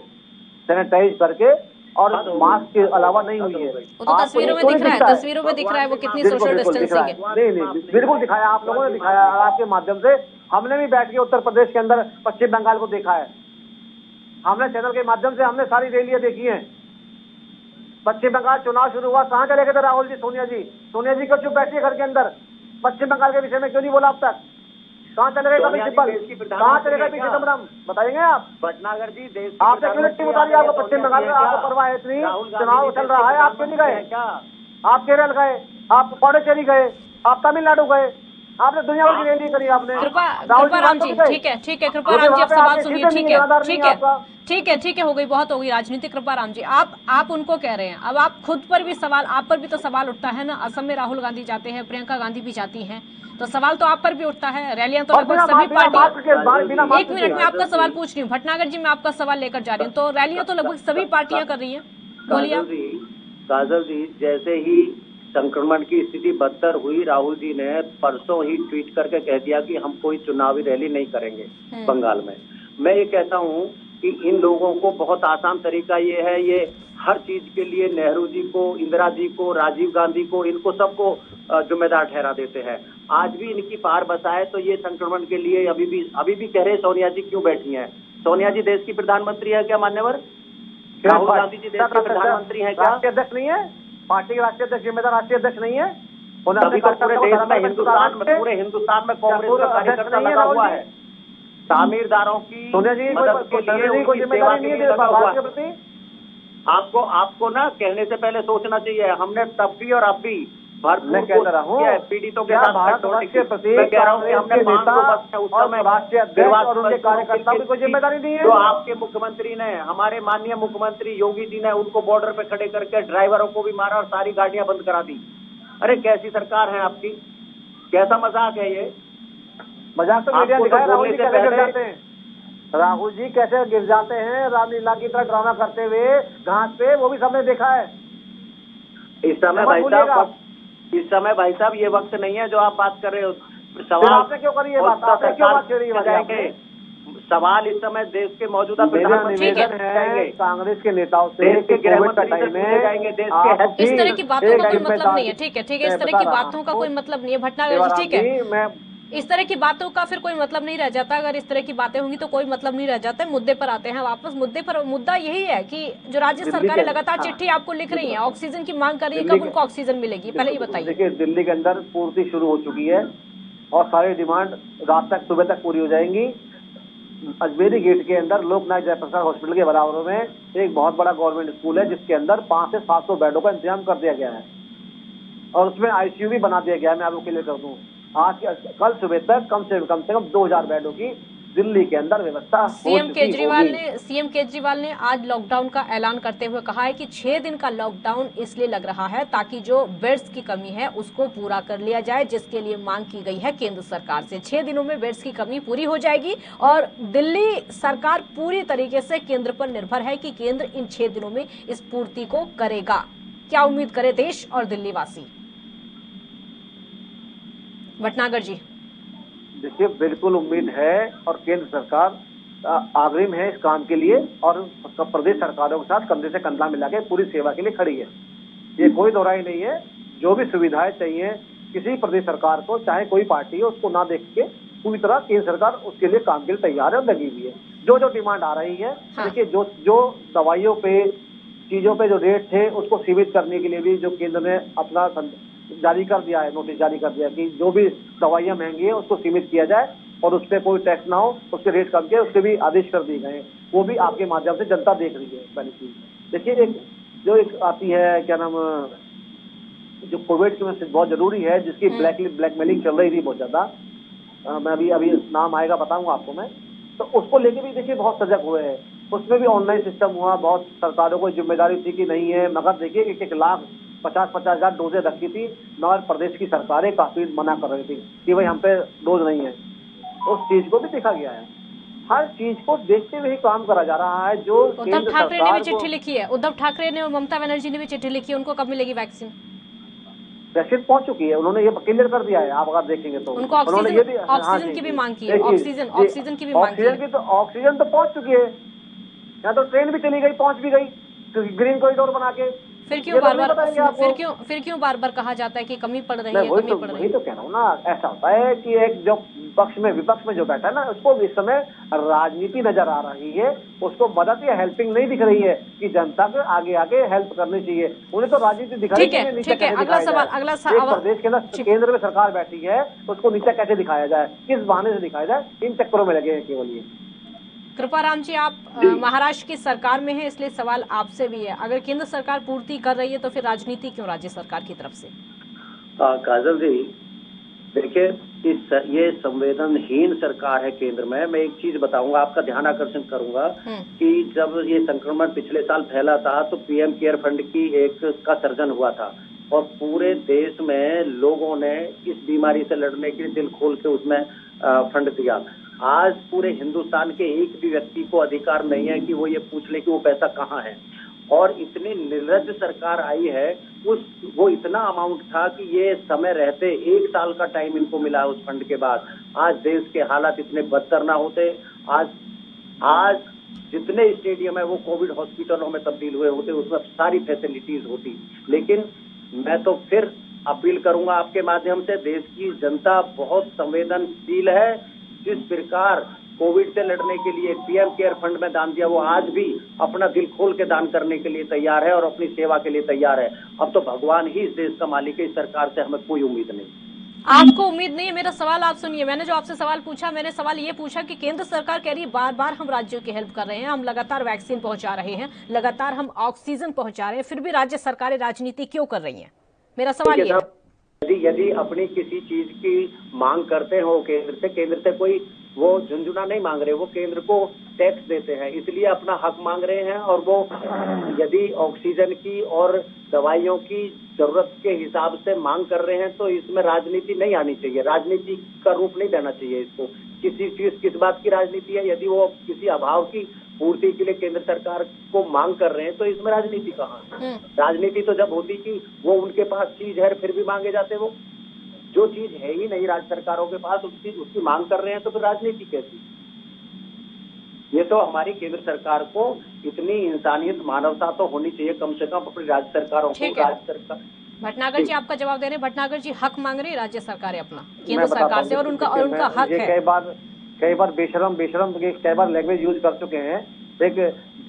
सैनिटाइज करके और मास्क के अलावा नहीं हुई है। वो तो तस्वीरों में दिख रहा है वो कितनी सोशल डिस्टेंसिंग है। नहीं बिल्कुल दिखाया, आप लोगों ने दिखाया, आपके माध्यम से। हमने भी बैठ के उत्तर प्रदेश के अंदर पश्चिम बंगाल को देखा है। हमने चैनल के माध्यम से हमने सारी रैलियां देखी हैं। पश्चिम बंगाल चुनाव शुरू हुआ, कहाँ चले गए थे राहुल जी, सोनिया जी क्यों चुप बैठी है घर के अंदर? पश्चिम बंगाल के विषय में क्यों नहीं बोला अब तक? कहाँ चले गए कपिल सिब्बल? कहाँ चले गए पी चिदम्बरम? बताएंगे आप? भटनागर जी, देश आपने क्यों लिट्टी उतारी? आपको पश्चिम बंगाल का आपको परवाह है इतनी? चुनाव चल रहा है, आप क्यों नहीं गए? आप केरल गए, आप पौडेचेरी गए, आप तमिलनाडु गए, आपने दुनिया भर की रैली करी आपने। कृपाराम जी ठीक है कृपाराम जी आप सवाल सुनिए। ठीक है हो गई, बहुत हो गई राजनीति। कृपाराम जी आप उनको कह रहे हैं, अब आप खुद पर भी सवाल, आप पर भी तो सवाल उठता है ना। असम में राहुल गांधी जाते हैं, प्रियंका गांधी भी जाती हैं, तो सवाल तो आप पर भी उठता है। रैलियां तो लगभग सभी पार्टी। एक मिनट में आपका सवाल पूछ रही हूँ भटनागर जी, मैं आपका सवाल लेकर जा रही हूँ। तो रैलियां तो लगभग सभी पार्टियां कर रही है, बोलिए। काजल जी, जैसे ही संक्रमण की स्थिति बदतर हुई, राहुल जी ने परसों ही ट्वीट करके कह दिया कि हम कोई चुनावी रैली नहीं करेंगे बंगाल में। मैं ये कहता हूँ कि इन लोगों को बहुत आसान तरीका ये है, ये हर चीज के लिए नेहरू जी को, इंदिरा जी को, राजीव गांधी को, इनको सबको जिम्मेदार ठहरा देते हैं। आज भी इनकी पार बसाए तो ये संक्रमण के लिए अभी भी कह रहे सोनिया जी क्यों बैठी हैं? सोनिया जी देश की प्रधानमंत्री है क्या मान्यवर? राहुल गांधी जी देश के प्रधानमंत्री है क्या? राष्ट्रीय अध्यक्ष नहीं है? पार्टी के राष्ट्रीय अध्यक्ष, जिम्मेदार राष्ट्रीय अध्यक्ष नहीं है? तभी तो पूरे देश में, पूरे हिंदुस्तान में कांग्रेस का कार्यकर्ता लगा हुआ है। तामीरदारों की सोनिया जी मदद के लिए उनकी सेवा के लिए लगा हुआ है। आपको ना कहने से पहले सोचना चाहिए। हमने तब भी और अब भी मैं कहता रहा हूँ पीड़ितों के क्या साथ भारतवर्ष के प्रति मैं कह रहा हूँ कि हमने 500 बस उस समय राष्ट्रीय अध्यक्ष और उनके कार्यकर्ताओं की कोई जिम्मेदारी नहीं है। जो आपके मुख्यमंत्री ने, हमारे माननीय मुख्यमंत्री योगी जी ने उनको बॉर्डर पे खड़े करके ड्राइवरों को भी मारा और सारी गाड़ियां बंद करा दी। अरे कैसी सरकार है आपकी, कैसा मजाक है ये? मजाक तो मीडिया दिखाए, राहुल जी कैसे गिर जाते हैं, राहुल जी कैसे गिर जाते हैं रामलीला की तरह ड्रामा करते हुए घास पे, वो भी सबने देखा है। इस समय भाई साहब ये वक्त नहीं है जो आप बात कर रहे हो। सवाल आपने क्यों करी ये बात, आपने क्यों बात छेड़ी है? सवाल इस समय देश के मौजूदा प्रधानमंत्री है, कांग्रेस के नेताओं से देश के गृह मंत्री में जाएंगे, देश के इस तरह की बातों का कोई मतलब नहीं है। ठीक है, इस तरह की बातों का कोई मतलब नहीं है भटनागर जी। ठीक है, इस तरह की बातों का फिर कोई मतलब नहीं रह जाता। अगर इस तरह की बातें होंगी तो कोई मतलब नहीं रह जाता। मुद्दे पर आते हैं वापस। मुद्दे पर मुद्दा यही है कि जो राज्य सरकारें लगातार चिट्ठी आपको लिख रही हैं, ऑक्सीजन की मांग कर रही है, कब उनको ऑक्सीजन मिलेगी, पहले ही बताइए। देखिए, दिल्ली के अंदर पूर्ति शुरू हो चुकी है और सारी डिमांड रात तक, सुबह तक पूरी हो जाएंगी। अजमेरी गेट के अंदर लोकनायक जयप्रकाश हॉस्पिटल के बराबर में एक बहुत बड़ा गवर्नमेंट स्कूल है, जिसके अंदर 500 से 700 बेडों का इंतजाम कर दिया गया है और उसमें आईसीयू भी बना दिया गया है। मैं आपको क्लियर कर दूं, कल सुबह तक कम से कम 2000 बेडों की दिल्ली के अंदर व्यवस्था। सीएम केजरीवाल ने आज लॉकडाउन का ऐलान करते हुए कहा है कि 6 दिन का लॉकडाउन इसलिए लग रहा है ताकि जो बेड्स की कमी है उसको पूरा कर लिया जाए, जिसके लिए मांग की गई है केंद्र सरकार से। 6 दिनों में बेड्स की कमी पूरी हो जाएगी और दिल्ली सरकार पूरी तरीके से केंद्र पर निर्भर है कि केंद्र इन 6 दिनों में इस पूर्ति को करेगा। क्या उम्मीद करे देश और दिल्ली वासी? भटनागर जी। देखिए, बिल्कुल उम्मीद है और केंद्र सरकार अग्रिम है इस काम के लिए और प्रदेश सरकारों के साथ कंधे से कंधा मिला के पूरी सेवा के लिए खड़ी है। ये कोई दोहराई नहीं है। जो भी सुविधाएं चाहिए किसी प्रदेश सरकार को, चाहे कोई पार्टी हो, उसको ना देख के पूरी तरह केंद्र सरकार उसके लिए काम के लिए तैयार है और लगी हुई है। जो डिमांड आ रही है, देखिए, जो दवाइयों पे, चीजों पे जो रेट थे उसको सीमित करने के लिए भी जो केंद्र ने अपना जारी कर दिया है, नोटिस जारी कर दिया कि जो भी दवाइयां महंगी है उसको सीमित किया जाए और उस पर कोई टैक्स ना हो, उसके रेट कम किए, उसके भी आदेश कर दिए गए। वो भी आपके माध्यम से जनता देख रही है। पहली चीज देखिए, एक आती है, क्या नाम, जो कोविड की बहुत जरूरी है, जिसकी ब्लैकमेलिंग चल रही थी बहुत ज्यादा। मैं अभी नाम आएगा बताऊंगा आपको मैं। तो उसको लेके भी देखिए बहुत सजग हुए हैं। उसमें भी ऑनलाइन सिस्टम हुआ, बहुत सरकारों को जिम्मेदारी थी कि नहीं है, मगर देखिए 1,50,000 डोजें रखी थी, मगर प्रदेश की सरकारें काफी मना कर रही थी कि भाई हम पे डोज नहीं है। उस चीज को भी देखा गया है। हर चीज को देखते हुए ही काम करा जा रहा है। जो उद्धव ठाकरे ने भी चिट्ठी लिखी है, उद्धव ठाकरे ने और ममता बनर्जी ने भी चिट्ठी लिखी है, उनको कब मिलेगी वैक्सीन? वैक्सीन पहुंच चुकी है, उन्होंने ये क्लियर कर दिया है। आप अगर देखेंगे तो उनको ऑक्सीजन की भी मांग की है, ऑक्सीजन की भी मांग की है। ऑक्सीजन तो पहुंच चुकी है, यहाँ तो ट्रेन भी चली गई, पहुंच भी गई ग्रीन कॉरिडोर बना के। फिर क्यों बार बार कहा जाता है कि कमी पड़ रही है, कमी पड़ रही है? वही तो कह रहा हूँ ना, ऐसा होता है कि एक जो पक्ष में विपक्ष में जो बैठा है ना, उसको इस समय राजनीति नजर आ रही है, उसको मदद या हेल्पिंग नहीं दिख रही है कि जनता को आगे आगे हेल्प करनी चाहिए। उन्हें तो राजनीति दिखाई। ठीक है, अगला सवाल प्रदेश के अंदर केंद्र में सरकार बैठी है, उसको नीचे कैसे दिखाया जाए, किस बहाने से दिखाया जाए, इन चक्करों में लगे हैं केवल ये। कृपाराम जी, आप महाराष्ट्र की सरकार में हैं, इसलिए सवाल आपसे भी है। अगर केंद्र सरकार पूर्ति कर रही है तो फिर राजनीति क्यों राज्य सरकार की तरफ से? काजल जी, देखिए, ये संवेदनहीन सरकार है केंद्र में। मैं एक चीज बताऊंगा, आपका ध्यान आकर्षण करूंगा कि जब ये संक्रमण पिछले साल फैला था तो पीएम केयर फंड की का सृजन हुआ था और पूरे देश में लोगों ने इस बीमारी से लड़ने के लिए दिल खोल के उसमें फंड दिया। आज पूरे हिंदुस्तान के एक भी व्यक्ति को अधिकार नहीं है कि वो ये पूछ ले कि वो पैसा कहाँ है। और इतनी निर्लज्ज सरकार आई है, वो इतना अमाउंट था कि ये समय रहते 1 साल का टाइम इनको मिला उस फंड के बाद। आज देश के हालात इतने बदतर ना होते, आज जितने स्टेडियम है वो कोविड हॉस्पिटलों में तब्दील हुए होते, उसमें सारी फैसिलिटीज होती। लेकिन मैं तो फिर अपील करूंगा आपके माध्यम से, देश की जनता बहुत संवेदनशील है। जिस प्रकार कोविड से लड़ने के लिए पीएम केयर फंड में दान दिया, वो आज भी अपना दिल खोल के दान करने के लिए तैयार है और अपनी सेवा के लिए तैयार है। अब तो भगवान ही इस देश का मालिक है, इस सरकार से हमें कोई उम्मीद नहीं। आपको उम्मीद नहीं है? मेरा सवाल आप सुनिए। मैंने जो आपसे सवाल पूछा, मैंने सवाल ये पूछा कि केंद्र सरकार कह रही है बार बार हम राज्यों की हेल्प कर रहे हैं, हम लगातार वैक्सीन पहुंचा रहे हैं, लगातार हम ऑक्सीजन पहुंचा रहे हैं, फिर भी राज्य सरकारें राजनीति क्यों कर रही हैं? मेरा सवाल ये है। यदि अपनी किसी चीज की मांग करते हो केंद्र से कोई वो झुंझुना नहीं मांग रहे, वो केंद्र को टैक्स देते हैं, इसलिए अपना हक मांग रहे हैं। और वो यदि ऑक्सीजन की और दवाइयों की जरूरत के हिसाब से मांग कर रहे हैं तो इसमें राजनीति नहीं आनी चाहिए, राजनीति का रूप नहीं देना चाहिए इसको। किस बात की राजनीति है? यदि वो किसी अभाव की पूर्ति के लिए केंद्र सरकार को मांग कर रहे हैं तो इसमें राजनीति कहाँ? राजनीति तो जब होती कि वो उनके पास चीज है फिर भी मांगे जाते, वो जो चीज है ही नहीं राज्य सरकारों के पास उसकी मांग कर रहे हैं तो फिर राजनीति कैसी? ये तो हमारी केंद्र सरकार को इतनी इंसानियत मानवता तो होनी चाहिए कम से कम अपनी राज्य सरकारों को। राज्य सरकार भटनागर जी आपका जवाब दे रहे हैं। भटनागर जी हक मांग रही है राज्य सरकारें अपना केंद्र सरकार से, और उनका हक है। कई बार बेशरम कई बार लैंग्वेज यूज कर चुके हैं। एक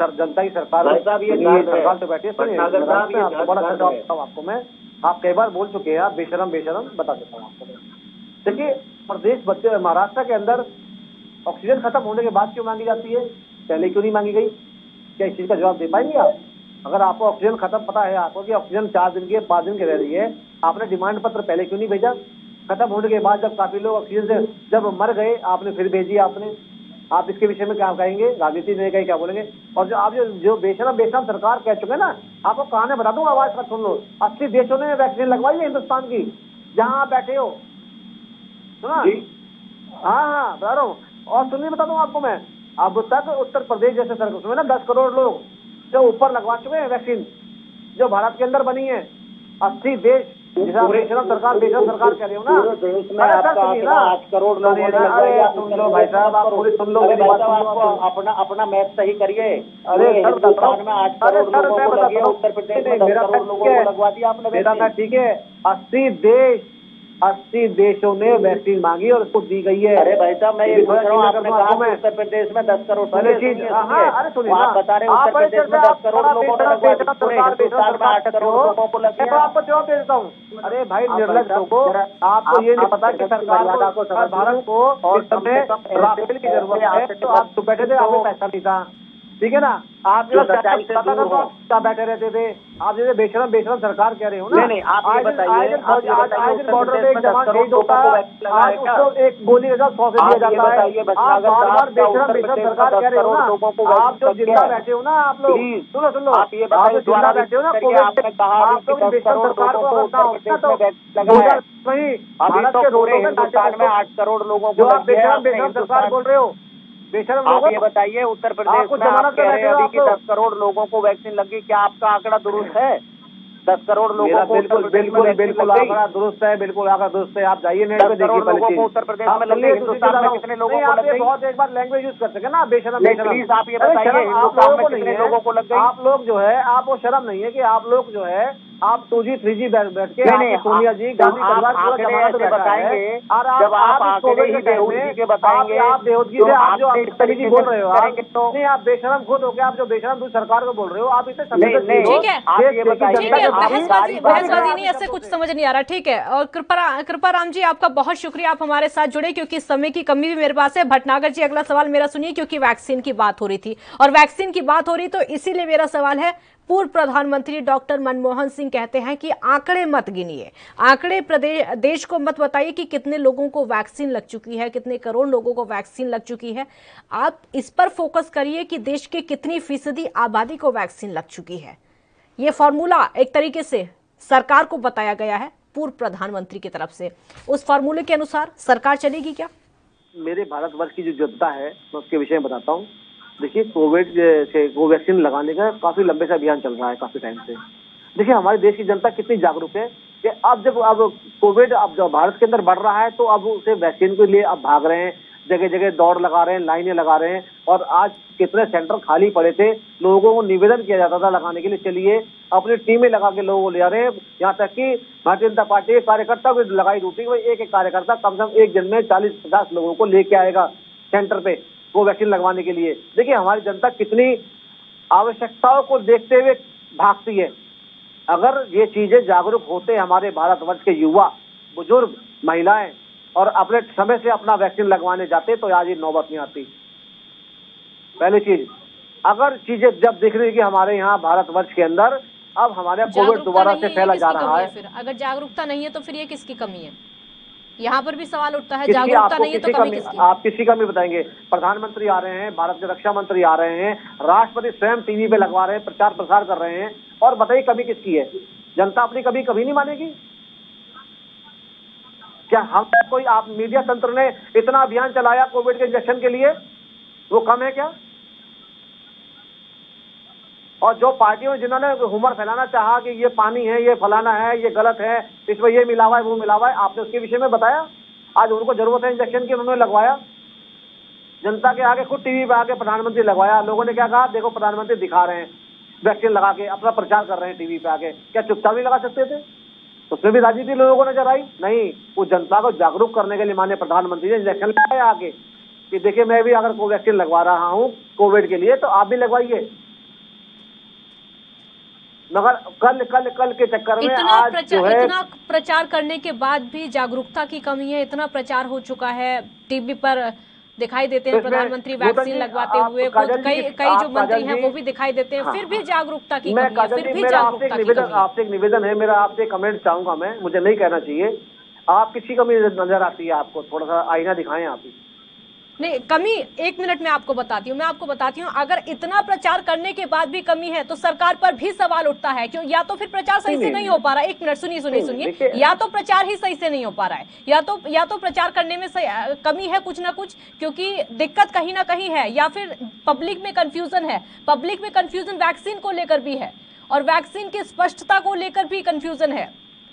जनता की सरकार सरकार तो बैठी है, आपको मैं आप कई बार बोल चुके हैं, आप बेशरम बता देता हूँ आपको। देखिए प्रदेश बच्चे महाराष्ट्र के अंदर ऑक्सीजन खत्म होने के बाद क्यों मांगी जाती है, पहले क्यों नहीं मांगी गई? क्या इस चीज का जवाब दे पाएंगे आप? अगर आपको ऑक्सीजन खत्म पता है आपको कि ऑक्सीजन 4 दिन की 5 दिन की रह रही है, आपने डिमांड पत्र पहले क्यों नहीं भेजा? खत्म होने के बाद जब काफी लोग ऑक्सीजन से जब मर गए आपने फिर भेजी आपने। आप इसके विषय में क्या कहेंगे? राजनीति नहीं कही, क्या बोलेंगे? और जो आप जो बेशरम सरकार कह चुके हैं ना, आपको कहानी बता दूं, आवाज का सुन लो। 80 देशों ने वैक्सीन लगवाई है हिंदुस्तान की, जहां आप बैठे हो, सुना? हाँ बता रहा हूँ। और सुनिए बता दूं आपको मैं, अब तक उत्तर प्रदेश जैसे सरकार में ना 10 करोड़ लोग जो ऊपर लगवा चुके हैं वैक्सीन, जो भारत के अंदर बनी है। 80 देश सरकार कह रही हो ना, देश में आपका 8 करोड़ लोगों ने सुन लो भाई साहब, आप पूरी सुन लो मेरी बात। अपना मैथ सही करिए। अरे हिंदुस्तान में 8 करोड़ लोगों को लगी है, उत्तर प्रदेश में 10 करोड़ लोगों को लगवा दिया आपने। मेरा मैं ठीक है, 80 देशों ने वैक्सीन मांगी और उसको दी गई है। अरे भाई साहब मैं ये पूछ रहा हूँ, आपने कहा उत्तर प्रदेश में 10 करोड़ अरे सुनिए, आप बता रहे हैं उत्तर प्रदेश में 10 करोड़ लोगों को लगवा दिया, पूरे हिंदुस्तान में 8 करोड़ लोगों को लगी है। आपको जवाब दे देता हूँ। अरे भाई निर्लज लोगों, आपको ये नहीं पता कि सरकार को भारत को इस समय राफेल की जरूरत है, तो आप तो बैठे थे, आपको पैसा नहीं था, ठीक है ना? आप जो क्या बैठे रहते थे, आप जैसे बेशरम सरकार कह रहे हो ना। नहीं आप ये बताइए, आज बॉर्डर पे एक जवान शहीद होता है, आज उसको एक गोली का 100 से दिया जाता है। आप बार बेशरम सरकार कह रहे हो ना, आप जो जिंदा बैठे हो ना, आप लोग सुन लो, आप जिंदा बैठे हो ना, आप लोग बेशरम सरकार को वही भारत के रोडों में हिंदुस्तान में 8 करोड़ लोगों को आप बेशरम सरकार बोल रहे हो। आप ये बताइए उत्तर प्रदेश में आप कह रहे हैं अभी कि 10 करोड़ लोगों को वैक्सीन लगी, क्या आपका आंकड़ा दुरुस्त है? 10 करोड़ लोगों को बिल्कुल आंकड़ा दुरुस्त है, बिल्कुल आंकड़ा दुरुस्त है। आप जाइए नेट पे देखिए लोगों को उत्तर प्रदेश में लगे, हिंदुस्तान में कितने लोगों को लग गई? बहुत एक बार लैंग्वेज यूज कर सके ना, बेशरम प्लीज आप ये बताइए हिंदुस्तान में कितने लोगों को लग गई? आप लोग जो है, आपको शर्म नहीं है कि आप लोग जो है आप 2G 3G बैठ के सोनिया जी गांधी परिवार पूरा जमाना तो बताएंगे, और जब आप आंकड़े ही बेहूदगी के बताएंगे, आप बेहूदगी से आप जो तरीके बोल रहे हो, नहीं आप बेशरम खुद हो गया, आप जो बेशरम दूसरी सरकार को बोल रहे हो, आप इसे ठीक है, बहसबाजी नहीं, ऐसे कुछ समझ नहीं आ रहा। ठीक है, और कृपाराम जी आपका बहुत शुक्रिया, आप हमारे साथ जुड़े, क्योंकि समय की कमी भी मेरे पास है। भटनागर जी अगला सवाल मेरा सुनिए, क्योंकि वैक्सीन की बात हो रही थी और वैक्सीन की बात हो रही, तो इसीलिए मेरा सवाल है। पूर्व प्रधानमंत्री डॉक्टर मनमोहन सिंह कहते हैं कि आंकड़े मत गिनिए, आंकड़े देश को मत बताइए कि कितने लोगों को वैक्सीन लग चुकी है, कितने करोड़ लोगों को वैक्सीन लग चुकी है। आप इस पर फोकस करिए कि देश के कितनी फीसदी आबादी को वैक्सीन लग चुकी है। ये फॉर्मूला एक तरीके से सरकार को बताया गया है पूर्व प्रधानमंत्री की तरफ से। उस फॉर्मूले के अनुसार सरकार चलेगी क्या? मेरे भारतवर्ष की जो जनता है मैं उसके विषय में बताता हूँ। देखिए कोविड से कोवैक्सीन लगाने का काफी लंबे से अभियान चल रहा है, काफी टाइम से। देखिए हमारे देश की जनता कितनी जागरूक है कि अब कोविड अब जब भारत के अंदर बढ़ रहा है तो अब उसे वैक्सीन के लिए अब भाग रहे हैं, जगह जगह दौड़ लगा रहे हैं, लाइनें लगा रहे हैं। और आज कितने सेंटर खाली पड़े थे, लोगों को निवेदन किया जाता था लगाने के लिए, चलिए अपनी टीमें लगा के लोगों को ले आ रहे हैं। यहाँ तक कि भारतीय जनता पार्टी के कार्यकर्ता को लगाई ड्यूटी, एक कार्यकर्ता कम से कम एक दिन में 40-50 लोगों को लेके आएगा सेंटर पे वो वैक्सीन लगवाने के लिए। देखिए हमारी जनता कितनी आवश्यकताओं को देखते हुए भागती है। अगर ये चीजें जागरूक होते हमारे भारतवर्ष के युवा बुजुर्ग महिलाएं और अपने समय से अपना वैक्सीन लगवाने जाते तो आज ये नौबत नहीं आती। पहली चीज, अगर चीजें जब दिख रही कि हमारे यहाँ भारतवर्ष के अंदर अब हमारे कोविड दोबारा से फैला जा रहा है, फिर अगर जागरूकता नहीं है तो फिर ये किसकी कमी है? यहाँ पर भी सवाल उठता है, जागरूकता नहीं है तो कमी किसकी? आप किसी कमी बताएंगे? प्रधानमंत्री आ रहे हैं, भारत के रक्षा मंत्री आ रहे हैं, राष्ट्रपति स्वयं टीवी पे लगवा रहे हैं, प्रचार प्रसार कर रहे हैं, और बताइए कमी किसकी है? जनता अपनी कमी कभी नहीं मानेगी क्या? हम कोई आप मीडिया तंत्र ने इतना अभियान चलाया कोविड के इंजेक्शन के लिए, वो कम है क्या? और जो पार्टियों जिन्होंने हुमर फैलाना चाहा कि ये पानी है, ये फलाना है, ये गलत है, इसमें ये मिला हुआ है, वो मिला हुआ है, आपने उसके विषय में बताया? आज उनको जरूरत है इंजेक्शन की, उन्होंने लगवाया। जनता के आगे खुद टीवी पे आके प्रधानमंत्री लगवाया। लोगों ने क्या कहा? देखो प्रधानमंत्री दिखा रहे हैं वैक्सीन लगा के, अपना प्रचार कर रहे हैं टीवी पे आके। क्या चुपचाप नहीं लगा सकते थे? उसमें भी राजनीति लोगों को नजर आई? नहीं, वो जनता को जागरूक करने के लिए माननीय प्रधानमंत्री ने इंजेक्शन लगाया आगे कि देखिए मैं भी अगर कोवैक्सीन लगवा रहा हूँ कोविड के लिए तो आप भी लगवाइए। मगर कल के चक्कर में आज जो है, इतना प्रचार करने के बाद भी जागरूकता की कमी है। इतना प्रचार हो चुका है, टीवी पर दिखाई देते हैं प्रधानमंत्री वैक्सीन लगवाते हुए, कई जो मंत्री हैं वो भी दिखाई देते हैं, फिर भी जागरूकता की कमी है, फिर भी जागरूकता की कमी है। आपसे एक निवेदन है मेरा, आपसे कमेंट चाहूंगा मैं, मुझे नहीं कहना चाहिए। आप किसी कमी नजर आती है आपको? थोड़ा सा आईना दिखाएं आप ही। नहीं, कमी 1 मिनट में आपको बताती हूँ। मैं आपको बताती हूँ, अगर इतना प्रचार करने के बाद भी कमी है तो सरकार पर भी सवाल उठता है। क्यों? या तो फिर प्रचार सही से नहीं हो पा रहा है। 1 मिनट सुनिए, या तो प्रचार ही सही से नहीं हो पा रहा है, या तो प्रचार करने में कमी है कुछ ना कुछ, क्योंकि दिक्कत कहीं ना कहीं है, या फिर पब्लिक में कंफ्यूजन है। पब्लिक में कंफ्यूजन वैक्सीन को लेकर भी है और वैक्सीन की स्पष्टता को लेकर भी कंफ्यूजन है।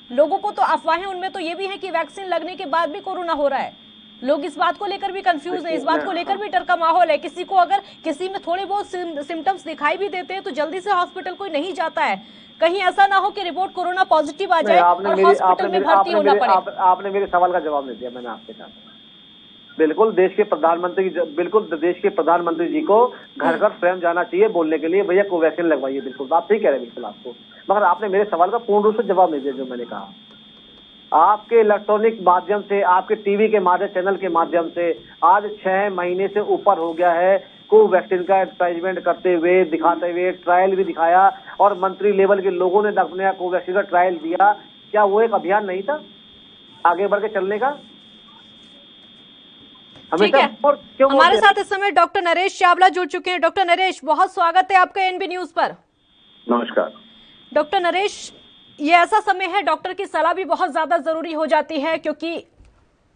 लोगों को तो अफवाहें उनमें तो ये भी है कि वैक्सीन लगने के बाद भी कोरोना हो रहा है। लोग इस बात को लेकर भी कंफ्यूज है, इस बात को लेकर भी डर का माहौल है। किसी को अगर किसी में थोड़े बहुत सिम्टम्स दिखाई भी देते हैं तो जल्दी से हॉस्पिटल कोई नहीं जाता है। कहीं ऐसा ना हो कि रिपोर्ट कोरोना पॉजिटिव आ जाए और हॉस्पिटल में भर्ती होना पड़े। आपने मेरे सवाल का जवाब नहीं दिया। मैंने आपसे कहा बिल्कुल देश के प्रधानमंत्री जी को घर घर स्वयं जाना चाहिए बोलने के लिए, भैया कोवैक्सीन लगवाइए। बिल्कुल बात सही कह रहे हैं बिल्कुल आपको, मगर आपने मेरे सवाल का पूर्ण रूप से जवाब नहीं दिया। जो मैंने कहा, आपके इलेक्ट्रॉनिक माध्यम से, आपके टीवी के माध्यम, चैनल के माध्यम से आज 6 महीने से ऊपर हो गया है कोवैक्सीन का एडवर्टाइजमेंट करते हुए, दिखाते हुए, ट्रायल भी दिखाया और मंत्री लेवल के लोगों ने अपने कोवैक्सीन का ट्रायल दिया। क्या वो एक अभियान नहीं था आगे बढ़ के चलने का? ठीक है, हमारे साथ इस समय डॉक्टर नरेश चावला जुड़ चुके हैं। डॉक्टर नरेश, बहुत स्वागत है आपका एनबी न्यूज पर। नमस्कार डॉक्टर नरेश, ये ऐसा समय है डॉक्टर की सलाह भी बहुत ज्यादा जरूरी हो जाती है, क्योंकि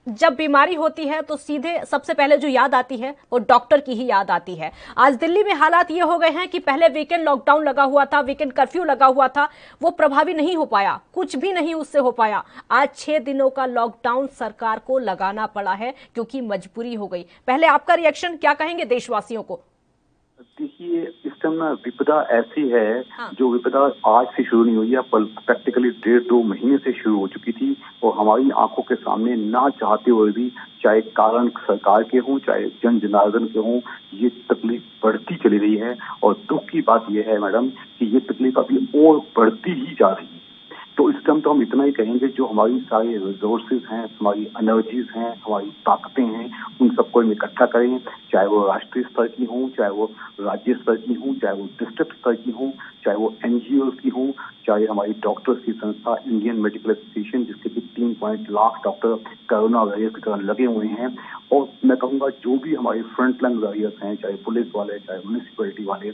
जब बीमारी होती है तो सीधे सबसे पहले जो याद आती है वो डॉक्टर की ही याद आती है। आज दिल्ली में हालात ये हो गए हैं कि पहले वीकेंड लॉकडाउन लगा हुआ था, वीकेंड कर्फ्यू लगा हुआ था, वो प्रभावी नहीं हो पाया, कुछ भी नहीं उससे हो पाया। आज 6 दिनों का लॉकडाउन सरकार को लगाना पड़ा है क्योंकि मजबूरी हो गई। पहले आपका रिएक्शन, क्या कहेंगे देशवासियों को? देखिए, इस टाइम ना विपदा ऐसी है, जो विपदा आज से शुरू नहीं हुई है, प्रैक्टिकली 1.5-2 महीने से शुरू हो चुकी थी और हमारी आंखों के सामने ना चाहते हुए भी, चाहे कारण सरकार के हों चाहे जन जनार्दन के हों, ये तकलीफ बढ़ती चली रही है। और दुख की बात यह है मैडम कि ये तकलीफ अभी और बढ़ती ही जा रही है। तो इस टाइम तो हम इतना ही कहेंगे, जो हमारी सारी रिसोर्सेज हैं, हमारी एनर्जीज हैं, हमारी ताकतें हैं, उन सबको हम इकट्ठा करें, चाहे वो राष्ट्रीय स्तर की हों, चाहे वो राज्य स्तर की हों, चाहे वो डिस्ट्रिक्ट स्तर की हों, चाहे वो NGOs की हों, चाहे हमारी डॉक्टर्स की संस्था इंडियन मेडिकल एसोसिएशन, जिसके भी 3 लाख डॉक्टर कोरोना वॉरियर्स की तरह लगे हुए हैं। और मैं कहूँगा जो भी हमारे फ्रंट लाइन वॉरियर्स हैं, चाहे पुलिस वाले, चाहे म्यूनिसिपैलिटी वाले,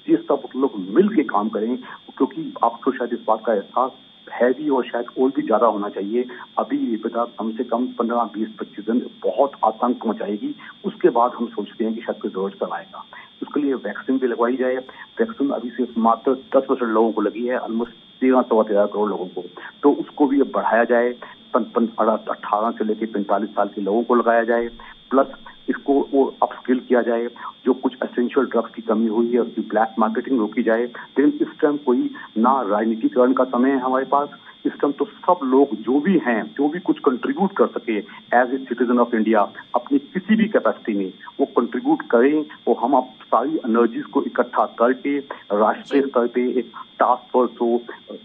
ये सब लोग मिल के काम करें, क्योंकि आपको शायद इस बात का एहसास है भी और शायद और भी ज्यादा होना चाहिए। अभी विपदा कम से कम 15, 20, 25 दिन बहुत आतंक मचाएगी, उसके बाद हम सोचते हैं कि शायद कोई जोर चलाएगा। उसके लिए वैक्सीन भी लगवाई जाए। वैक्सीन अभी सिर्फ मात्र 10% लोगों को लगी है, ऑलमोस्ट 13-13 करोड़ लोगों को, तो उसको भी अब बढ़ाया जाए, 18 से लेकर 45 साल के लोगों को लगाया जाए, प्लस इसको वो अपस्किल किया जाए। जो कुछ एसेंशियल ड्रग्स की कमी हुई है उसकी ब्लैक मार्केटिंग रोकी जाए। लेकिन इस टाइम कोई ना राजनीतिकरण का समय है हमारे पास, इस टाइम तो सब लोग जो भी हैं, जो भी कुछ कंट्रीब्यूट कर सके as a citizen of India अपनी किसी भी कैपेसिटी में वो कंट्रीब्यूट करें। वो हम आप सारी एनर्जीज को इकट्ठा करके राष्ट्रीय स्तर पे एक टास्क फोर्स हो,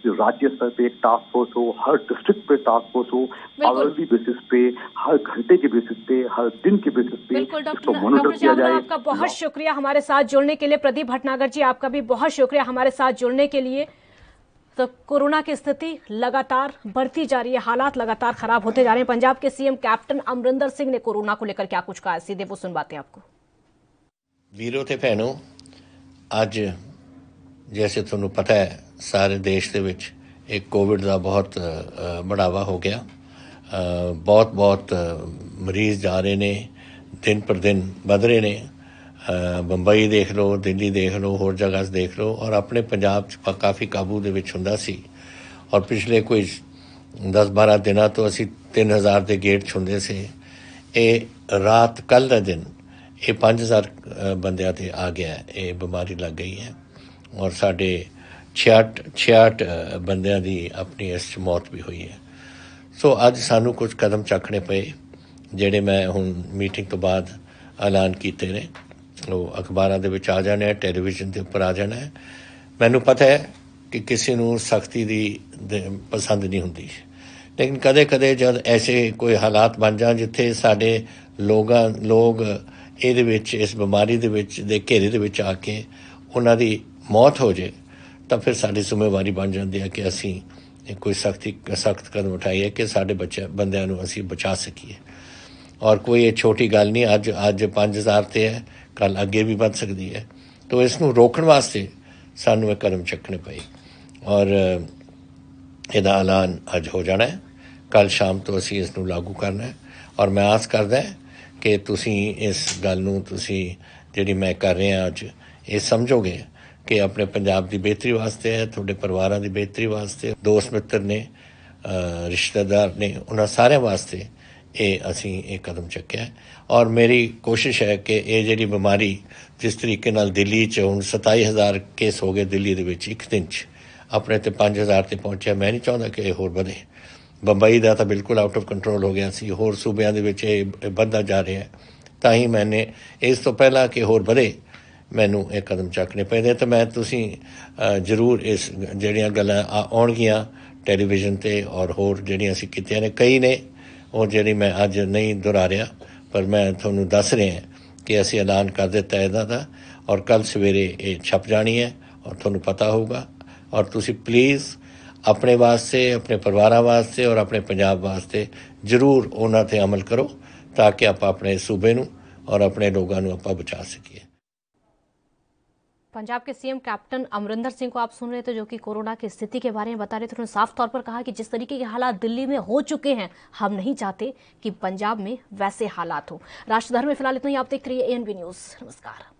राज्य स्तर पे एक टास्क फोर्स हो, हर डिस्ट्रिक्ट पे टास्क फोर्स हो, आवरली बेसिस पे, हर घंटे के बेसिस पे, हर दिन के बेसिस पे इसको मॉनिटर किया जाए। आपका बहुत शुक्रिया हमारे साथ जुड़ने के लिए। प्रदीप भटनागर जी, आपका भी बहुत शुक्रिया हमारे साथ जुड़ने के लिए। तो कोरोना की स्थिति लगातार बढ़ती जा रही है, हालात लगातार खराब होते जा रहे हैं। पंजाब के सीएम कैप्टन अमरिंदर सिंह ने कोरोना को लेकर क्या कुछ कहा, सीधे वो सुनवाते हैं आपको। ਵੀਰੋ ਤੇ ਭੈਣੋ, ਅੱਜ जैसे ਤੁਹਾਨੂੰ पता है सारे देश ਦੇ ਵਿੱਚ एक कोविड ਦਾ बहुत बढ़ावा हो गया। बहुत मरीज जा रहे ने, दिन पर दिन वध रहे ने। ਬੰਬਈ ਦੇਖ ਲਓ, ਦਿੱਲੀ ਦੇਖ ਲਓ, ਹੋਰ ਜਗ੍ਹਾ ਦੇਖ ਲਓ, ਔਰ ਆਪਣੇ ਪੰਜਾਬ 'ਚ ਕਾਫੀ ਕਾਬੂ ਦੇ ਵਿੱਚ ਹੁੰਦਾ ਸੀ। ਔਰ ਪਿਛਲੇ ਕੋਈ 10-12 ਦਿਨਾਂ ਤੋਂ ਅਸੀਂ 3000 ਦੇ ਗੇਟ ਛੁੰਦੇ ਸੀ। ਇਹ ਰਾਤ ਕੱਲ੍ਹ ਦਾ ਦਿਨ ਇਹ 5000 ਬੰਦਿਆਂ 'ਤੇ ਆ ਗਿਆ, ਇਹ ਬਿਮਾਰੀ ਲੱਗ ਗਈ ਹੈ। ਔਰ ਸਾਡੇ 66 ਬੰਦਿਆਂ ਦੀ ਆਪਣੀ ਇਸ 'ਚ ਮੌਤ ਵੀ ਹੋਈ ਹੈ। ਸੋ ਅੱਜ ਸਾਨੂੰ ਕੁਝ ਕਦਮ ਚੱਕਣੇ ਪਏ, ਜਿਹੜੇ ਮੈਂ ਹੁਣ ਮੀਟਿੰਗ ਤੋਂ ਬਾਅਦ ਐਲਾਨ ਕੀਤੇ ਨੇ। ਉਹ ਅਖਬਾਰਾਂ ਦੇ ਵਿੱਚ ਆ ਜਾਣਾ ਹੈ, ਟੈਲੀਵਿਜ਼ਨ ਦੇ ਉੱਪਰ ਆ ਜਾਣਾ ਹੈ। ਮੈਨੂੰ ਪਤਾ ਹੈ ਕਿ ਕਿਸੇ ਨੂੰ ਸਖਤੀ ਦੀ ਪਸੰਦ ਨਹੀਂ ਹੁੰਦੀ, ਲੇਕਿਨ ਕਦੇ ਕਦੇ ਜਦ ਐਸੇ ਕੋਈ ਹਾਲਾਤ ਬਣ ਜਾਣ ਜਿੱਥੇ ਸਾਡੇ ਲੋਕ ਇਹਦੇ ਵਿੱਚ, ਇਸ ਬਿਮਾਰੀ ਦੇ ਵਿੱਚ ਦੇ ਘੇਰੇ ਦੇ ਵਿੱਚ ਆ ਕੇ ਉਹਨਾਂ ਦੀ ਮੌਤ ਹੋ ਜਾਏ, ਤਾਂ ਫਿਰ ਸਾਡੀ ਜ਼ਿੰਮੇਵਾਰੀ ਬਣ ਜਾਂਦੀ ਹੈ ਕਿ ਅਸੀਂ ਕੋਈ ਸਖਤ ਕਦਮ ਉਠਾਈਏ ਕਿ ਸਾਡੇ ਬੰਦਿਆਂ ਨੂੰ ਅਸੀਂ ਬਚਾ ਸਕੀਏ। ਔਰ ਕੋਈ ਇਹ ਛੋਟੀ ਗੱਲ ਨਹੀਂ। ਅੱਜ 5000 ਤੇ ਹੈ, ਕੱਲ੍ਹ ਅੱਗੇ ਵੀ ਵੱਧ ਸਕਦੀ ਹੈ। ਤਾਂ ਇਸ ਨੂੰ ਰੋਕਣ ਵਾਸਤੇ ਸਾਨੂੰ ਇਹ ਕਦਮ ਚੱਕਣੇ ਪਏ ਔਰ ਇਹਦਾ ਐਲਾਨ ਅੱਜ ਹੋ ਜਾਣਾ ਹੈ। ਕੱਲ੍ਹ ਸ਼ਾਮ ਤੋਂ ਅਸੀਂ ਇਸ ਨੂੰ ਲਾਗੂ ਕਰਨਾ ਹੈ ਔਰ ਮੈਂ ਆਸ ਕਰਦਾ ਕਿ ਤੁਸੀਂ ਇਸ ਗੱਲ ਨੂੰ ਤੁਸੀਂ ਜਿਹੜੀ ਮੈਂ ਕਰ ਰਿਹਾ ਅੱਜ ਇਹ ਸਮਝੋਗੇ ਕਿ ਆਪਣੇ ਪੰਜਾਬ ਦੀ ਬਿਹਤਰੀ ਵਾਸਤੇ ਹੈ, ਤੁਹਾਡੇ ਪਰਿਵਾਰਾਂ ਦੀ ਬਿਹਤਰੀ ਵਾਸਤੇ, ਦੋਸਤ ਮਿੱਤਰ ਨੇ, ਰਿਸ਼ਤੇਦਾਰ ਨੇ, ਉਹਨਾਂ ਸਾਰਿਆਂ ਵਾਸਤੇ ਇਹ ਅਸੀਂ ਇਹ ਕਦਮ ਚੱਕਿਆ। ਔਰ ਮੇਰੀ ਕੋਸ਼ਿਸ਼ ਹੈ ਕਿ ਇਹ ਜਿਹੜੀ ਬਿਮਾਰੀ ਜਿਸ ਤਰੀਕੇ ਨਾਲ ਦਿੱਲੀ 'ਚ ਹੁਣ 27000 ਕੇਸ ਹੋ ਗਏ ਦਿੱਲੀ ਦੇ ਵਿੱਚ ਇੱਕ ਦਿਨ 'ਚ, ਆਪਣੇ ਤੇ 5000 ਤੇ ਪਹੁੰਚਿਆ। ਮੈਂ ਨਹੀਂ ਚਾਹੁੰਦਾ ਕਿ ਇਹ ਹੋਰ ਵਧੇ। ਬੰਬਈ ਦਾ ਤਾਂ ਬਿਲਕੁਲ ਆਊਟ ਆਫ ਕੰਟਰੋਲ ਹੋ ਗਿਆ ਸੀ, ਹੋਰ ਸੂਬਿਆਂ ਦੇ ਵਿੱਚ ਇਹ ਵੱਧਦਾ ਜਾ ਰਿਹਾ। ਤਾਂ ਹੀ ਮੈਨੇ ਇਸ ਤੋਂ ਪਹਿਲਾਂ ਕਿ ਹੋਰ ਵਧੇ ਮੈਨੂੰ ਇਹ ਕਦਮ ਚੱਕਣੇ ਪੈਂਦੇ। ਤਾਂ ਮੈਂ ਤੁਸੀਂ ਜ਼ਰੂਰ ਇਸ ਜਿਹੜੀਆਂ ਗੱਲਾਂ ਆਉਣਗੀਆਂ ਟੈਲੀਵਿਜ਼ਨ 'ਤੇ ਔਰ ਹੋਰ ਜਿਹੜੀਆਂ ਅਸੀਂ ਕੀਤੀਆਂ ਨੇ, ਕਈ ਨੇ ਉਹ ਜਿਹੜੀ ਮੈਂ ਅੱਜ ਨਹੀਂ ਦੁਹਰਾ ਰਿਹਾ, ਪਰ ਮੈਂ ਤੁਹਾਨੂੰ ਦੱਸ ਰਿਹਾ ਕਿ ਅਸੀਂ ਐਲਾਨ ਕਰ ਦਿੱਤਾ ਇਹਨਾਂ ਦਾ ਔਰ ਕੱਲ੍ਹ ਸਵੇਰੇ ਇਹ ਛਪ ਜਾਣੀ ਹੈ ਔਰ ਤੁਹਾਨੂੰ ਪਤਾ ਹੋਊਗਾ। ਔਰ ਤੁਸੀਂ ਪਲੀਜ਼ ਆਪਣੇ ਵਾਸਤੇ, ਆਪਣੇ ਪਰਿਵਾਰਾਂ ਵਾਸਤੇ ਔਰ ਆਪਣੇ ਪੰਜਾਬ ਵਾਸਤੇ ਜ਼ਰੂਰ ਉਹਨਾਂ 'ਤੇ ਅਮਲ ਕਰੋ ਤਾਂ ਕਿ ਆਪਾਂ ਆਪਣੇ ਸੂਬੇ ਨੂੰ और अपने लोगों को आप बचा सकिए। पंजाब के सीएम कैप्टन अमरिंदर सिंह को आप सुन रहे थे, जो कि कोरोना की स्थिति के बारे में बता रहे थे। उन्होंने साफ तौर पर कहा कि जिस तरीके के हालात दिल्ली में हो चुके हैं, हम नहीं चाहते कि पंजाब में वैसे हालात हो। राष्ट्रधर्म में फिलहाल इतना ही। आप देखते रहिए ANB न्यूज़। नमस्कार।